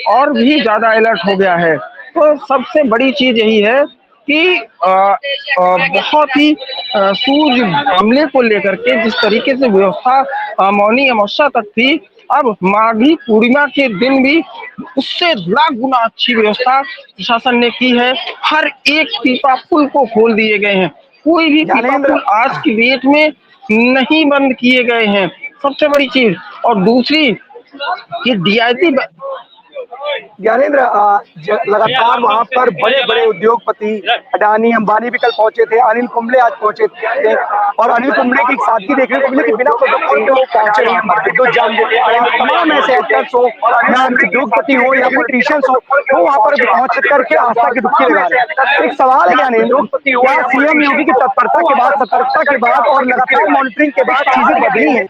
और भी ज्यादा अलर्ट हो गया है। तो सबसे बड़ी चीज यही है कि बहुत ही सूर्य हमले को लेकर के जिस तरीके से व्यवस्था मौनी अमावस्या तक थी, अब माघी पूर्णिमा के दिन भी उससे लाख गुना अच्छी व्यवस्था प्रशासन ने की है। हर एक पीपा पुल को खोल दिए गए हैं, कोई भी पीपा ज्ञानेंद्र, पुल आज की डेट में नहीं बंद किए गए हैं। सबसे बड़ी चीज। और दूसरी, ये डीआईजी ज्ञानेंद्र, लगातार वहां पर बड़े बड़े उद्योगपति अडानी अंबानी भी कल पहुंचे थे, अनिल कुंबले आज पहुंचे थे, और अनिल कुंबले की सादगी देखने को मिली कि बिना प्रोटोकॉल के वो पहुंचे हैं, विद्युत जाम देने के लिए। और तमाम ऐसे एक्टर्स हो या उद्योगपति हो या पॉलिटिशियंस हो, वो वहां पर पहुंच करके आस्था की डुबकी लगा रहे हैं। एक सवाल है ज्ञानेंद्र, क्या सीएम योगी की तत्परता के बाद, सतर्कता के बाद और लगातार मॉनिटरिंग के बाद चीजें बदली हैं?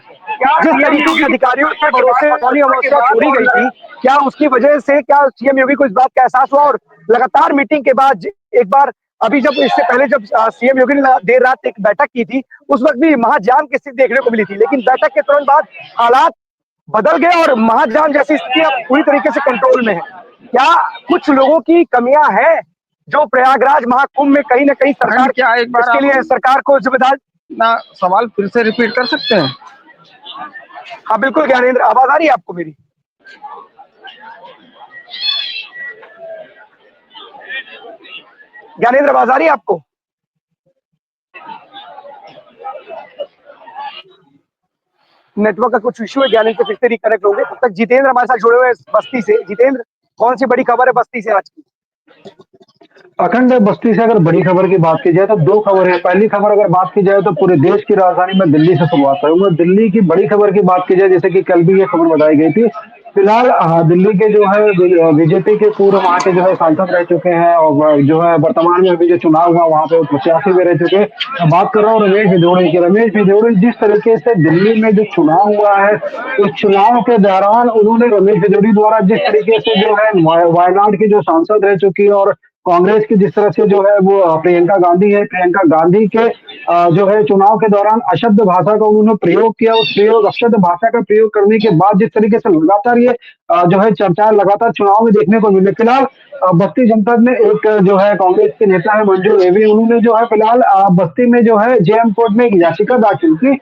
जिस तरीके से अधिकारियों के भरोसे मौनी अमावस्या छोड़ी गई थी, क्या उसकी वजह से क्या सीएम योगी को इस बात का एहसास हुआ? और लगातार मीटिंग के बाद एक बार, अभी जब इससे पहले जब सीएम योगी ने देर रात एक बैठक की थी, उस वक्त भी महाजाम की स्थिति देखने को मिली थी, लेकिन बैठक के तुरंत बाद हालात बदल गए और महाजाम जैसी स्थिति अब पूरी तरीके से कंट्रोल में है। क्या कुछ लोगों की कमियां हैं जो प्रयागराज महाकुंभ में कहीं ना कहीं सरकार, क्या एक बार इसके लिए सरकार को जिम्मेदार? ना सवाल फिर से रिपीट कर सकते हैं? हाँ बिल्कुल ज्ञानेंद्र, आवाज आ रही है आपको मेरी? ज्ञानेंद्र, आवाज आ रही है आपको? नेटवर्क का कुछ इशू है, ज्ञानेंद्र फिर से रिकनेक्ट होंगे। तब तक जितेंद्र हमारे साथ जुड़े हुए हैं बस्ती से। जितेंद्र, कौन सी बड़ी खबर है बस्ती से आज की? अखंड बस्ती से अगर बड़ी खबर की बात की जाए तो दो खबर है। पहली खबर अगर बात की जाए तो पूरे देश की राजधानी में दिल्ली से शुरुआत करूंगा। दिल्ली की बड़ी खबर की बात की जाए, जैसे कि कल भी ये खबर बताई गई थी। फिलहाल दिल्ली के जो है बीजेपी के पूर्व वहाँ के जो है सांसद रह चुके हैं और जो है वर्तमान में अभी जो चुनाव हुआ वहाँ पे प्रत्याशी भी रह चुके हैं। मैं बात कर रहा हूँ रमेश भिदोड़ी की। रमेश भिदोड़ी जिस तरीके से दिल्ली में जो चुनाव हुआ है, उस चुनाव के दौरान उन्होंने रमेश भिदोड़ी द्वारा जिस तरीके से जो है वायनाड की जो सांसद रह चुकी है और कांग्रेस की जिस तरह से जो है वो प्रियंका गांधी है, प्रियंका गांधी के जो है चुनाव के दौरान अशब्द भाषा का उन्होंने प्रयोग किया। उस प्रयोग अशब्द भाषा का प्रयोग करने के बाद जिस तरीके से लगातार ये जो है चर्चा लगातार चुनाव में देखने को मिले। फिलहाल बस्ती जनपद में एक जो है कांग्रेस के नेता है मंजू देवी, उन्होंने जो है फिलहाल बस्ती में जो है जेएम कोर्ट में एक याचिका दाखिल की।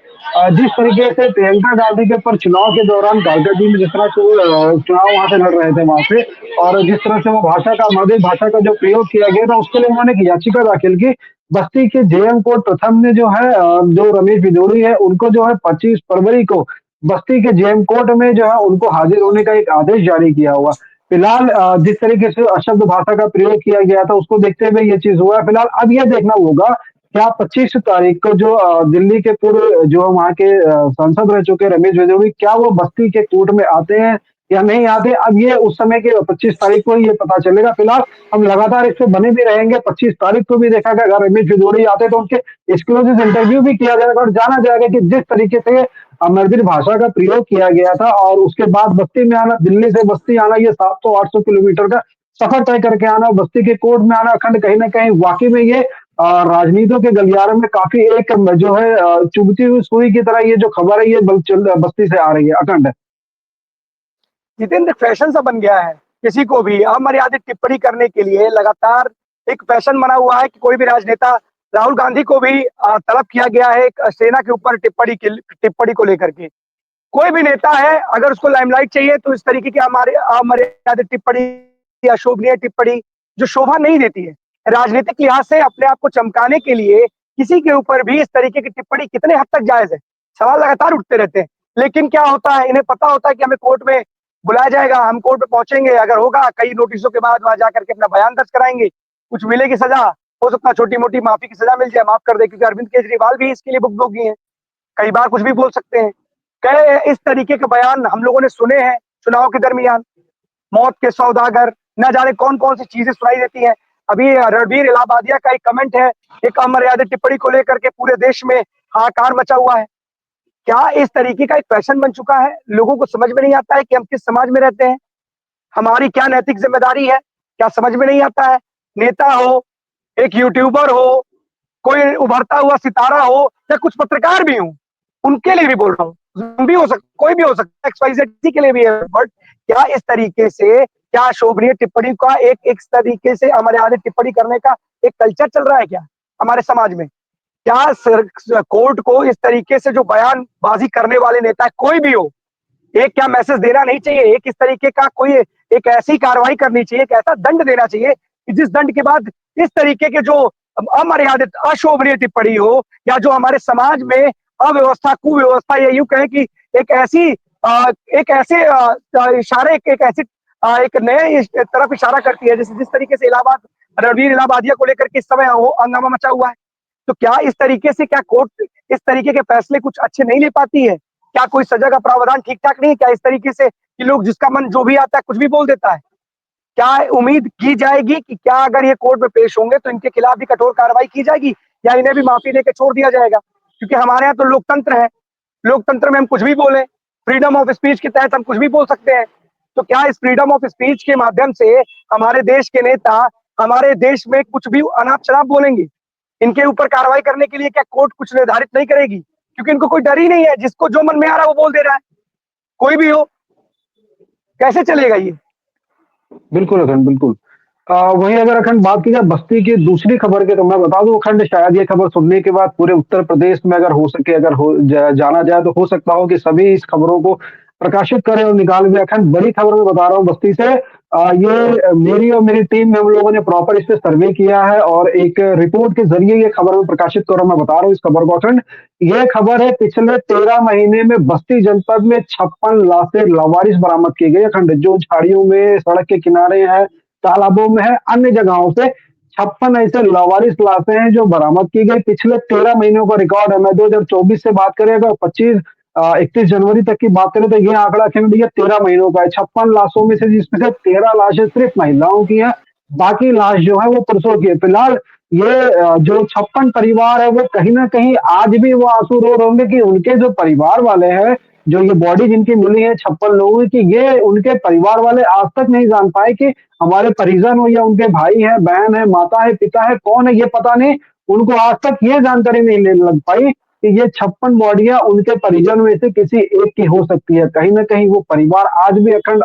जिस तरीके से प्रियंका गांधी के पर चुनाव के दौरान कालकाजी में जिस तरह से वो चुनाव वहां से लड़ रहे थे वहां पे, और जिस तरह से वो भाषा का मधुर भाषा का जो प्रयोग किया गया था, उसके लिए उन्होंने एक याचिका दाखिल की। बस्ती के जेएम कोर्ट प्रथम ने जो है जो रमेश भिदोड़ी है उनको जो है 25 फरवरी को बस्ती के जेएम कोर्ट में जो है उनको हाजिर होने का एक आदेश जारी किया हुआ। फिलहाल जिस तरीके से अशब्द भाषा का प्रयोग किया गया था उसको देखते हुए ये चीज हुआ है। फिलहाल अब यह देखना होगा क्या 25 तारीख को जो दिल्ली के पूर्व जो वहाँ के सांसद रह चुके रमेश भिदोड़ी, क्या वो बस्ती के कोर्ट में आते हैं या नहीं आते, अब ये उस समय के 25 तारीख को ही ये पता चलेगा। फिलहाल हम लगातार इस पे बने भी रहेंगे। 25 तारीख को भी देखा गया अगर रमेश भिदोड़ी आते तो उनके एक्सक्लूसिव इंटरव्यू भी किया जाएगा और जाना जाएगा कि जिस तरीके से मर्दिर भाषा का प्रयोग किया गया था और उसके बाद बस्ती में आना, दिल्ली से बस्ती आना, ये 700-800 किलोमीटर का सफर तय करके आना, बस्ती के कोर्ट में आना, अखंड कहीं ना कहीं वाकई में ये राजनीतियों के गलियारे में काफी एक जो है चुभती हुई सुई की तरह ये जो खबर है ये बस्ती से आ रही है। अखंड जितेंद्र, फैशन सा बन गया है किसी को भी अमर्यादित टिप्पणी करने के लिए। लगातार एक फैशन बना हुआ है कि कोई भी राजनेता, राहुल गांधी को भी तलब किया गया है सेना के ऊपर टिप्पणी को लेकर के। कोई भी नेता है अगर उसको लाइमलाइट चाहिए तो इस तरीके की हमारे अमर्यादित टिप्पणी, अशोभनीय टिप्पणी जो शोभा नहीं देती है, राजनीतिक लिहाज से अपने आप को चमकाने के लिए किसी के ऊपर भी इस तरीके की टिप्पणी कितने हद तक जायज है? सवाल लगातार उठते रहते हैं। लेकिन क्या होता है, इन्हें पता होता है कि हमें कोर्ट में बुलाया जाएगा, हम कोर्ट में पहुंचेंगे, अगर होगा कई नोटिसों के बाद वहां जाकर के अपना बयान दर्ज कराएंगे, कुछ मिलेगी सजा, हो सकता है छोटी मोटी माफी की सजा मिल जाए, माफ कर दे, क्योंकि अरविंद केजरीवाल भी इसके लिए भुगतोगी हैं, कई बार कुछ भी बोल सकते हैं। कई इस तरीके के बयान हम लोगों ने सुने हैं चुनाव के दरमियान, मौत के सौदागर, न जाने कौन कौन सी चीजें सुनाई देती हैं। अभी रणबीर इलाहाबादिया का एक कमेंट है, एक अमर्यादित टिप्पणी को लेकर के पूरे देश में हाहाकार मचा हुआ है। क्या इस तरीके का एक फैशन बन चुका है? लोगों को समझ में नहीं आता है कि हम किस समाज में रहते हैं, हमारी क्या नैतिक जिम्मेदारी है? क्या समझ में नहीं आता है? नेता हो, एक यूट्यूबर हो, कोई उभरता हुआ सितारा हो, या कुछ पत्रकार भी हो, उनके लिए भी बोल रहा हूँ, भी हो सकता, कोई भी हो सकता है, XYZ किसी के लिए भी है, बट क्या इस तरीके से, क्या शोभनीय टिप्पणी का एक इस तरीके से अमर्यादित टिप्पणी करने का एक कल्चर चल रहा है क्या हमारे समाज में? क्या कोर्ट को इस तरीके से जो बयानबाजी करने वाले नेता कोई भी हो, एक क्या मैसेज देना नहीं चाहिए? एक इस तरीके का कोई एक ऐसी कार्रवाई करनी चाहिए, एक ऐसा दंड देना चाहिए कि जिस दंड के बाद इस तरीके के जो अमर्यादित अशोभनीय टिप्पणी हो, या जो हमारे समाज में अव्यवस्था, कुव्यवस्था, या यूं कहें कि एक ऐसी एक ऐसे इशारे, एक ऐसी एक नए तरफ इशारा करती है, जिस तरीके से इलाहाबाद रणबीर इलाहाबादिया को लेकर के इस समय हंगामा मचा हुआ है। तो क्या इस तरीके से, क्या कोर्ट इस तरीके के फैसले कुछ अच्छे नहीं ले पाती है? क्या कोई सजा का प्रावधान ठीक ठाक नहीं है क्या इस तरीके से कि लोग जिसका मन जो भी आता है कुछ भी बोल देता है? क्या उम्मीद की जाएगी कि क्या अगर ये कोर्ट में पेश होंगे तो इनके खिलाफ भी कठोर कार्रवाई की जाएगी, या इन्हें भी माफी देकर छोड़ दिया जाएगा? क्योंकि हमारे यहाँ तो लोकतंत्र है, लोकतंत्र में हम कुछ भी बोले, फ्रीडम ऑफ स्पीच के तहत हम कुछ भी बोल सकते हैं। तो क्या इस फ्रीडम ऑफ स्पीच के माध्यम से हमारे देश के नेता हमारे देश में कुछ भी अनाप शनाप बोलेंगे? इनके ऊपर कार्रवाई करने के लिए क्या कोर्ट कुछ निर्धारित नहीं करेगी? क्योंकि इनको कोई डर ही नहीं है, जिसको जो मन में आ रहा है वो बोल दे रहा है, कोई भी हो। कैसे चलेगा ये? बिल्कुल अखंड, बिल्कुल। वहीं अगर अखंड बात की जाए बस्ती की दूसरी खबर की, तो मैं बता दूं अखंड, शायद ये खबर सुनने के बाद पूरे उत्तर प्रदेश में अगर हो सके, अगर जाना जाए तो हो सकता हो कि सभी इस खबरों को प्रकाशित करें और निकाल भी। अखंड बड़ी खबर मैं बता रहा हूँ बस्ती से। ये मेरी और मेरी टीम में हम लोगों ने प्रॉपर इस पे सर्वे किया है और एक रिपोर्ट के जरिए ये खबर में प्रकाशित कर रहा हूं। मैं बता रहा हूँ इस खबर को अखंड। ये खबर है पिछले 13 महीने में बस्ती जनपद में 56 लाशें लावारिस बरामद की गई। अखंड जो झाड़ियों में, सड़क के किनारे है, तालाबों में है, अन्य जगहों से 56 ऐसे लावारिस लाशें हैं जो बरामद की गई। पिछले 13 महीनों का रिकॉर्ड है। मैं 2024 से बात करें, अगर 31 जनवरी तक की बात करें तो ये आंकड़ा अखंड ये 13 महीनों का है। 56 लाशों में से, जिसमें से 13 लाशें सिर्फ महिलाओं की है, बाकी लाश जो है वो पुरुषों की है। फिलहाल ये जो 56 परिवार है वो कहीं ना कहीं आज भी वो आंसू रो रहे होंगे कि उनके जो परिवार वाले हैं, जो ये बॉडी जिनकी मिली है 56 लोगों की, ये उनके परिवार वाले आज तक नहीं जान पाए कि हमारे परिजन हो या उनके भाई है, बहन है, माता है, पिता है, कौन है ये पता नहीं। उनको आज तक ये जानकारी नहीं लग पाई कि ये 56 बॉडियां उनके परिजन में से किसी एक की हो सकती है। कहीं ना कहीं वो परिवार आज भी अखंड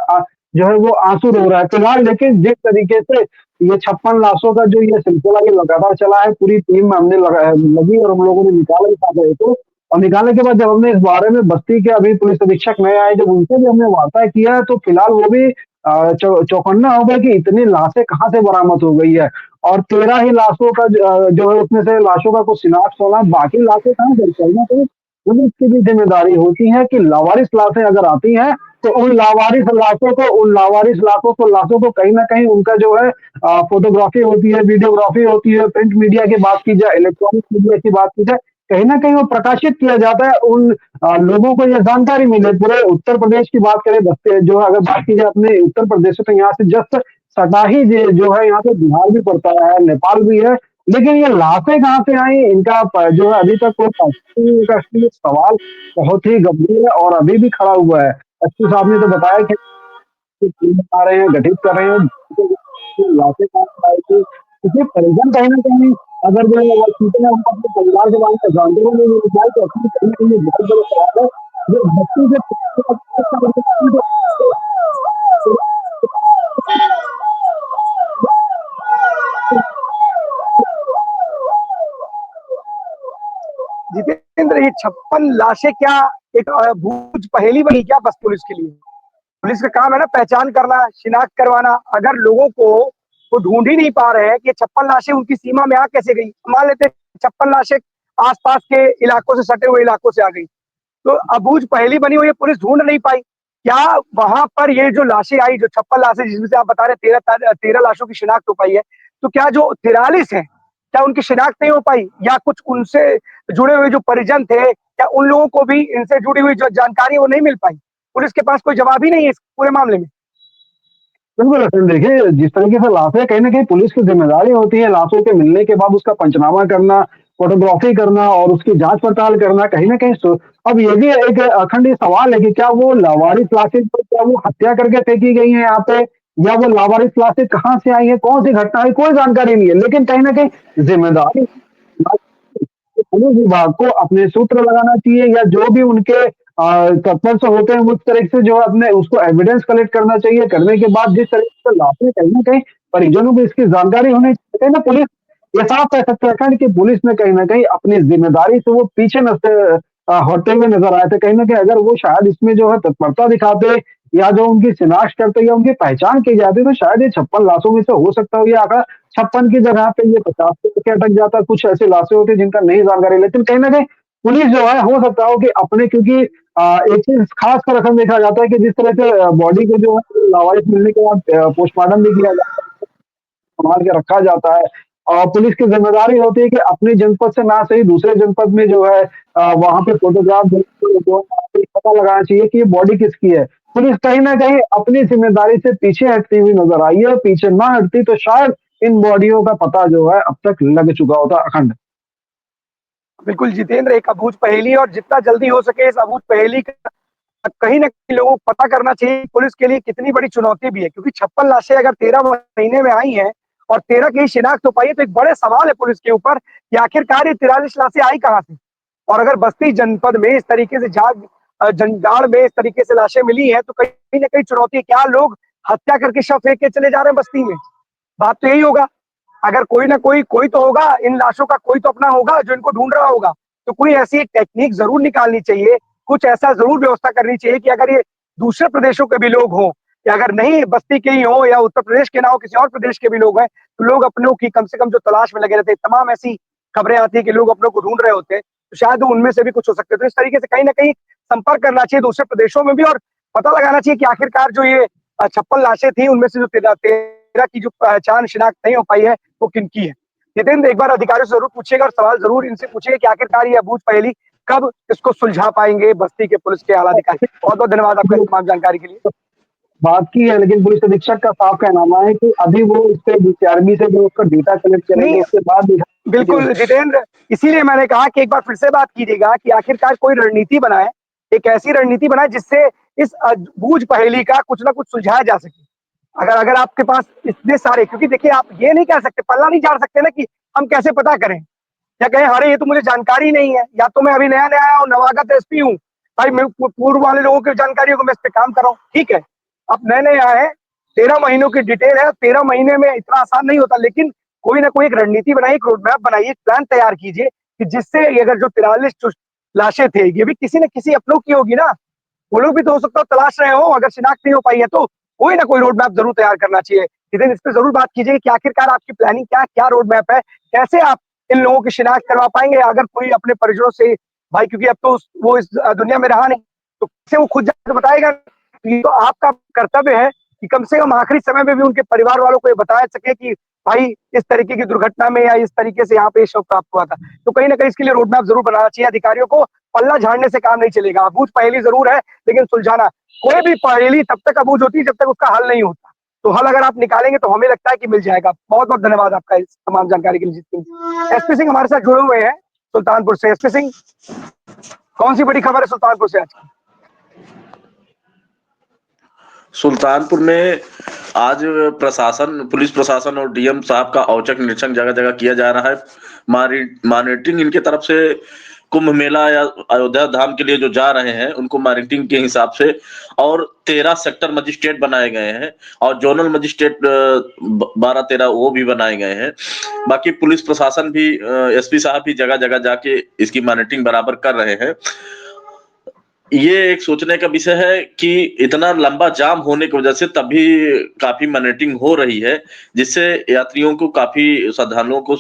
जो है वो आंसू रो रहा है फिलहाल। लेकिन जिस तरीके से ये 56 लाशों का जो ये सिलसिला ये लगातार चला है, पूरी टीम में हमने लगी और हम लोगों ने निकाला भी साथ रहे थे। और निकालने के बाद जब हमने इस बारे में बस्ती के अभी पुलिस अधीक्षक नए आए, जब उनसे भी हमने वार्ता किया है, तो फिलहाल वो भी चौकन्ना हो गया कि इतनी लाशें कहाँ से बरामद हो गई है। और 13 ही लाशों का जो है उसमें से लाशों का कुछ शिनाख्त होना, बाकी लाशें कहाँ गई? कहीं ना कहीं पुलिस की भी जिम्मेदारी होती है कि लावारिस लाशें अगर आती हैं तो उन लाशों को कहीं ना कहीं उनका जो है फोटोग्राफी होती है, वीडियोग्राफी होती है, प्रिंट मीडिया की बात की जाए, इलेक्ट्रॉनिक मीडिया की बात की जाए, कहीं ना कहीं वो प्रकाशित किया जाता है। उन लोगों को यह जानकारी मिले। पूरे उत्तर प्रदेश की बात करें, बस्ती जो है अगर बात की जाए अपने उत्तर प्रदेश से, तो यहाँ से जस्ट सटा ही जो है यहाँ पे बिहार भी पड़ता है, नेपाल भी है। लेकिन ये लाशें कहाँ से आई, इनका जो है अभी तक कोई का सवाल बहुत ही गंभीर है और अभी भी खड़ा हुआ है। एसपी साहब ने तो बताया कि टीम बना रहे हैं, गठित कर रहे हैं, लाशें कहाँ से आई थी, क्योंकि परिजन कहीं ना कहीं अगर जो है वो चीजें हम अपने परिवार के बारे में जानते हुए नहीं मिल पाए, तो अपनी कहीं ना कहीं ये बहुत बड़ा सवाल है। जो बच्ची से जितेंद्र, ये 56 लाशें क्या एक भूज पहेली बनी क्या बस पुलिस के लिए? पुलिस का काम है ना पहचान करना, शिनाख्त करवाना। अगर लोगों को वो ढूंढ ही नहीं पा रहे हैं कि 56 लाशें उनकी सीमा में आ कैसे गई। मान लेते हैं 56 लाशें आसपास के इलाकों से, सटे हुए इलाकों से आ गई, तो अबूझ पहेली बनी हुई है, पुलिस ढूंढ नहीं पाई। क्या वहां पर ये जो लाशें आई, जो 56 लाशें जिसमें से आप बता रहे 13 लाशों की शिनाख्त हो पाई है, तो क्या जो 43 है, क्या उनकी शिनाख्त नहीं हो पाई, या कुछ उनसे जुड़े हुए जो परिजन थे, क्या उन लोगों को भी इनसे जुड़ी हुई जो जानकारी है वो नहीं मिल पाई? पुलिस के पास कोई जवाब ही नहीं है इस पूरे मामले में। बिल्कुल असल देखिए, जिस तरीके से लाशें कहीं न कहीं पुलिस की ज़िम्मेदारी होती है, लाशों के मिलने के बाद उसका पंचनामा करना, फ़ोटोग्राफ़ी करना और उसकी जाँच-पड़ताल करना कहीं न कहीं अब ये भी एक अखंड ये सवाल है कि क्या वो लावारिस लाशें तो क्या वो हत्या करके फेंकी गई हैं यहाँ पे या वो लावारिस लाशें कहाँ से आई हैं, कौन-सी घटना हुई, कोई जानकारी नहीं है। लेकिन कहीं न कहीं ज़िम्मेदारी पुलिस विभाग को अपने सूत्र लगाना चाहिए या जो भी उनके तत्पर से होते हैं उस तरह से जो है अपने उसको एविडेंस कलेक्ट करना चाहिए। करने के बाद जिस तरीके से लाशें कहीं न कहीं परिजनों को इसकी जानकारी होनी चाहिए ना पुलिस ये साफ कह सकते हैं कि पुलिस ने कहीं न कहीं अपनी ज़िम्मेदारी से वो पीछे हटते हुए नज़र आए थे। कहीं न कहीं अगर वो शायद इसमें जो है तत्परता दिखाते या जो उनकी शिनाख्त करते या उनकी पहचान की जाती तो शायद ये 56 लाशों में से हो सकता हो ये आंकड़ा 56 की जगह पे ये 50 पे करके अटक जाता। कुछ ऐसी लाशें होती जिनका नहीं जानकारी लेकिन कहीं न कहीं पुलिस जो है हो सकता हो कि अपने क्योंकि एक चीज़ खास कर असल देखा जाता है कि जिस तरह से बॉडी को जो है लावारिस मिलने के बाद पोस्टमार्टम भी किया जाता है, संभाल के रखा जाता है। और पुलिस की ज़िम्मेदारी होती है कि अपने जनपद से ना सही दूसरे जनपद में जो है वहाँ पे फ़ोटोग्राफ जो पता लगाना चाहिए कि ये बॉडी किसकी है। पुलिस कहीं न कहीं अपनी ज़िम्मेदारी से पीछे हटती हुई नज़र आई है और पीछे ना हटती तो शायद इन बॉडियों का पता जो है अब तक लग चुका होता अखंड। बिल्कुल जितेंद्र, एक अबूझ पहेली, और जितना जल्दी हो सके इस अबूझ पहेली का कहीं न कहीं लोगों को पता करना चाहिए। पुलिस के लिए कितनी बड़ी चुनौती भी है, क्योंकि 56 लाशें अगर 13 महीने में आई हैं और 13 की ही शिनाख्त हो पाई है, तो एक बड़े सवाल है पुलिस के ऊपर कि आखिरकार ये 43 लाशें आई कहाँ से? और अगर बस्ती जनपद में इस तरीके से जंजाड़ में इस तरीके से लाशें मिली हैं, तो कहीं न कहीं चुनौती है। क्या लोग हत्या करके शव फेंक के चले जा रहे हैं बस्ती में? बात तो यही होगा। अगर कोई ना कोई तो होगा, इन लाशों का कोई तो अपना होगा जो इनको ढूंढ रहा होगा। तो कोई ऐसी एक टेक्निक जरूर निकालनी चाहिए, कुछ ऐसा जरूर व्यवस्था करनी चाहिए कि अगर ये दूसरे प्रदेशों के भी लोग हों, या अगर नहीं बस्ती के ही हों या उत्तर प्रदेश के ना हो, किसी और प्रदेश के भी लोग हैं, तो लोग अपनों की कम से कम जो तलाश में लगे रहते हैं, तमाम ऐसी खबरें आती है कि लोग अपनों को ढूंढ रहे होते हैं, तो शायद उनमें से भी कुछ हो सकते हैं। तो इस तरीके से कहीं ना कहीं संपर्क करना चाहिए दूसरे प्रदेशों में भी, और पता लगाना चाहिए कि आखिरकार जो ये 56 लाशें थी उनमें से जो 13 की जो पहचान शिनाख्त नहीं हो पाई है वो किनकी है। जितेंद्र, एक बार अधिकारियों से जरूर पूछिएगा और सवाल जरूर इनसे पूछिएगा कि आखिरकार ये अबूझ पहेली कब इसको सुलझा पाएंगे बस्ती के पुलिस के आला अधिकारी। बहुत बहुत धन्यवाद आपका इस तमाम जानकारी के लिए। बात की है लेकिन पुलिस अधीक्षक का साफ कहना है कि अभी वो इस पे बीसीआरबी से जो उसका डेटा कलेक्ट करेंगे नहीं, उसके बाद बिल्कुल जितेंद्र, इसीलिए मैंने कहा कि एक बार फिर से बात कीजिएगा कि आखिरकार कोई रणनीति बनाए, एक ऐसी रणनीति बनाए जिससे इस अबूझ पहेली का कुछ ना कुछ सुलझाया जा सके। अगर अगर आपके पास इतने सारे, क्योंकि देखिए आप ये नहीं कह सकते, पल्ला नहीं झाड़ सकते ना कि हम कैसे पता करें, या कहें अरे ये तो मुझे जानकारी नहीं है, या तो मैं अभी नया नया आया हूँ, नवागत एसपी हूँ, भाई मैं पूर्व वाले लोगों की जानकारियों को मैं इस पे काम कर रहा हूँ। ठीक है, आप नए नए आए हैं, 13 महीनों की डिटेल है, 13 महीने में इतना आसान नहीं होता, लेकिन कोई ना कोई एक रणनीति बनाइए, एक रोड मैप बनाइए, प्लान तैयार कीजिए कि जिससे अगर जो 43 लाशें थे ये भी किसी न किसी अपनों की होगी ना, वो लोग भी तो हो सकता है तलाश रहे हो, अगर शिनाख्त नहीं हो पाई है तो कोई ना कोई रोड मैप जरूर तैयार करना चाहिए। लेकिन इस पे जरूर बात कीजिए कि आखिरकार आपकी प्लानिंग क्या क्या रोड मैप है, कैसे आप इन लोगों की शिनाख्त करवा पाएंगे। अगर कोई अपने परिजनों से, भाई क्योंकि अब तो वो इस दुनिया में रहा नहीं, तो कैसे वो खुद जाकर बताएगा? तो ये तो आपका कर्तव्य है कि कम से कम आखिरी समय में भी उनके परिवार वालों को ये बताया सके कि भाई इस तरीके की दुर्घटना में या इस तरीके से यहाँ पे शव प्राप्त हुआ था। तो कहीं ना कहीं इसके लिए रोड मैप जरूर बनाना चाहिए अधिकारियों को। पल्ला झाड़ने से काम नहीं चलेगा। अबूझ पहेली जरूर है, लेकिन सुलझाना, कोई भी पहेली तब तक अबूझ होती है जब तक उसका हल नहीं होता। तो हल अगर आप निकालेंगे तो हमें लगता है कि मिल जाएगा। बहुत बहुत धन्यवाद आपका इस तमाम जानकारी के लिए। एसपी सिंह हमारे साथ जुड़े हुए हैं सुल्तानपुर से। एसपी सिंह, कौन सी बड़ी खबर है सुल्तानपुर से आज की? सुल्तानपुर में आज पुलिस प्रशासन और डीएम साहब का औचक निरीक्षण जगह जगह किया जा रहा है। मॉनिटरिंग इनके तरफ से कुंभ मेला या अयोध्या धाम के लिए जो जा रहे हैं उनको मॉनिटरिंग के हिसाब से, और 13 सेक्टर मजिस्ट्रेट बनाए गए हैं और जोनल मजिस्ट्रेट 12-13 वो भी बनाए गए हैं। बाकी पुलिस प्रशासन भी, एसपी साहब भी जगह जगह जाके इसकी मॉनिटरिंग बराबर कर रहे हैं। ये एक सोचने का विषय है कि इतना लंबा जाम होने की वजह से तभी काफ़ी मॉनिटरिंग हो रही है, जिससे यात्रियों को काफ़ी श्रद्धालुओं को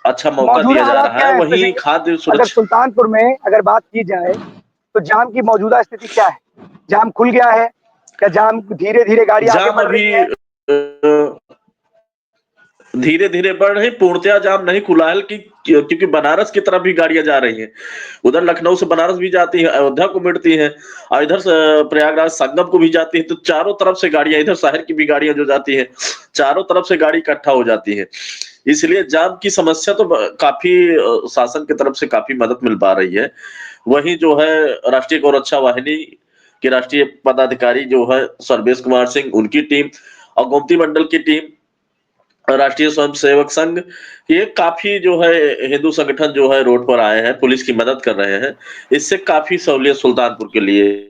अच्छा मौका मौजूदा दिया जा हालात रहा क्या है। है? वहीं स्पेशली खाद्य अगर सुरक्षा सुल्तानपुर में अगर बात की जाए, तो जाम की मौजूदा स्थिति क्या है? जाम खुल गया है या जाम धीरे-धीरे गाड़ी आगे जाम बढ़ अभी रही है? धीरे-धीरे बढ़ रही, पूर्णतया जाम नहीं खुला है कि क्योंकि बनारस की तरफ भी गाड़ियाँ जा रही हैं। उधर लखनऊ से बनारस भी जाती हैं, अयोध्या को मिलती हैं और इधर से प्रयागराज संगम को भी जाती हैं, तो चारों तरफ से गाड़ियाँ, इधर शहर की भी गाड़ियाँ जो जाती हैं, चारों तरफ से गाड़ी इकट्ठा हो जाती है। इसलिए जाम की समस्या तो काफ़ी शासन की तरफ से काफ़ी मदद मिल पा रही है। वहीं जो है राष्ट्रीय गौरक्षा वाहिनी के राष्ट्रीय पदाधिकारी जो है सर्वेश कुमार सिंह, उनकी टीम और गोमती मंडल की टीम, राष्ट्रीय स्वयंसेवक संघ, ये काफ़ी जो है हिंदू संगठन जो है रोड पर आए हैं, पुलिस की मदद कर रहे हैं। इससे काफ़ी सहूलियत सुल्तानपुर के लिए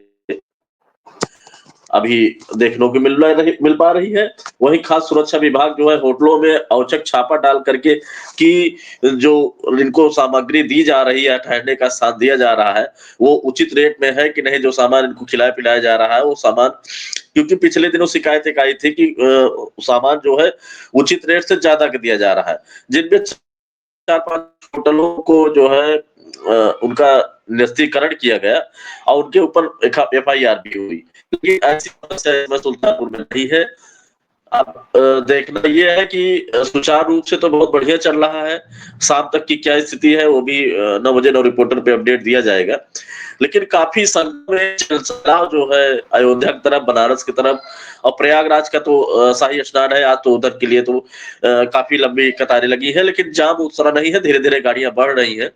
अभी देखने को मिल पा रही है। वहीं खाद्य सुरक्षा विभाग जो है होटलों में औचक छापा डाल करके कि जो इनको सामग्री दी जा रही है, ठहरने का स्थान दिया जा रहा है, वो उचित रेट में है कि नहीं, जो सामान इनको खिलाया-पिलाया जा रहा है, वो सामान, क्योंकि पिछले दिनों शिकायत एक आई थी कि सामान जो है उचित रेट से ज़्यादा का दिया जा रहा है, जिनमें 4-5 होटलों को जो है उनका निरस्तीकरण किया गया और उनके ऊपर एफआईआर भी हुई। क्योंकि ऐसी समस्या इसमें सुल्तानपुर में नहीं है। अब देखना ये है कि सुचारू रूप से तो बहुत बढ़िया चल रहा है। शाम तक की क्या स्थिति है वो भी 9 बजे 9 रिपोर्टर पे अपडेट दिया जाएगा। लेकिन काफ़ी संख्या में चलचलाव जो है अयोध्या की तरफ, बनारस की तरफ और प्रयागराज का तो शाही स्नान है आज, तो उधर के लिए तो काफ़ी लंबी कतारें लगी हैं, लेकिन जाम उस तरह नहीं है, धीरे-धीरे गाड़ियाँ बढ़ रही हैं।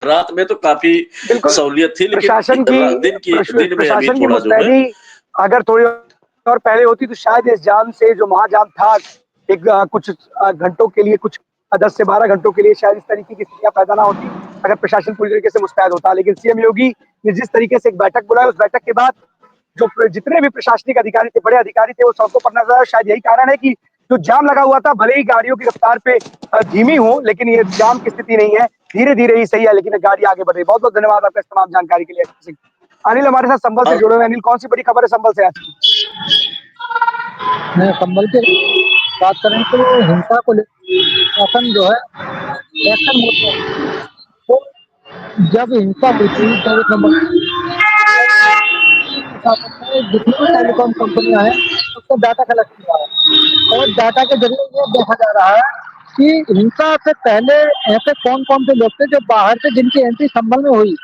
रात में तो काफ़ी बिल्कुल, सहूलियत थी, लेकिन प्रशासन की दिन में अभी प्रशासन की थोड़ा जो है मुस्तैदी अगर थोड़ी और पहले होती तो शायद इस जाम से जो महाजाम था एक कुछ घंटों के लिए, कुछ 10 से 12 घंटों के लिए शायद इस तरीके की स्थितियाँ पैदा ना होती, अगर प्रशासन पूरी तरीके से मुस्तैद होता। लेकिन सीएम योगी ने जिस तरीके से एक बैठक बुलाई, उस बैठक के बाद जो जितने भी प्रशासनिक अधिकारी थे, बड़े अधिकारी थे, वो सड़कों पर नजर आए। शायद यही कारण है कि जो जाम लगा हुआ था, भले ही गाड़ियों की रफ्तार पे धीमी हो, लेकिन ये जाम की स्थिति नहीं है, धीरे-धीरे ही सही है, लेकिन गाड़ी आगे बढ़ रही है। बहुत-बहुत धन्यवाद आपका इस तमाम जानकारी के लिए। अनिल हमारे साथ संभल से और जुड़े हुए हैं। अनिल, कौन सी बड़ी खबर है संभल से आज की? मैं संभल की बात करें तो हिंसा को लेकर शासन जो है एक्शन मोड में है। तो जब हिंसा हुई थी 24 नंबर प्रशासन ने जितनी भी टेलीकॉम कंपनियां हैं उसका डाटा कलेक्ट किया है और डाटा के जरिए ये देखा जा रहा है कि हिंसा से पहले ऐसे कौन कौन से लोग थे जो बाहर से जिनकी एंट्री संभल में हुई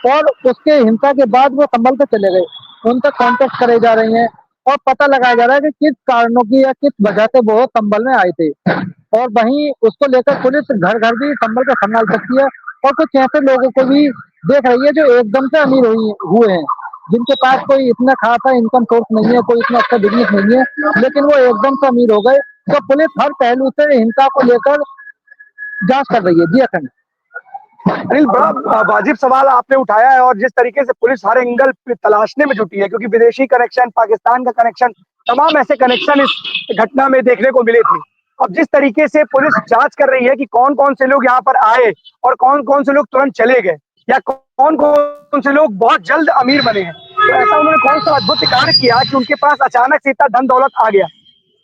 और उसके हिंसा के बाद वो संभल पे चले गए, उन तक कॉन्टेक्ट करे जा रहे हैं और पता लगाया जा रहा है कि किस कारणों की या किस वजह से वो संभल में आए थे। और वहीं उसको लेकर पुलिस घर घर भी संभल कर संभाल सकती है और कुछ ऐसे लोगों को भी देख रही है जो एकदम से अमीर हुए हैं, जिनके पास कोई इतना खासा इनकम सोर्स नहीं है, कोई इतना अच्छा बिजनेस नहीं है, लेकिन वो एकदम से अमीर हो गए। तो पुलिस हर पहलू से हिंसा को लेकर जांच कर रही है। जी अखंड। अनिल, बड़ा वाजिब सवाल आपने उठाया है और जिस तरीके से पुलिस हर एंगल पे तलाशने में जुटी है, क्योंकि विदेशी कनेक्शन, पाकिस्तान का कनेक्शन, तमाम ऐसे कनेक्शन इस घटना में देखने को मिले थे। अब जिस तरीके से पुलिस जांच कर रही है कि कौन-कौन से लोग यहाँ पर आए और कौन-कौन से लोग तुरंत चले गए या कौन-कौन से लोग बहुत जल्द अमीर बने हैं। तो ऐसा उन्होंने कौन-सा अद्भुत कार्य किया कि उनके पास अचानक से इतना धन-दौलत आ गया।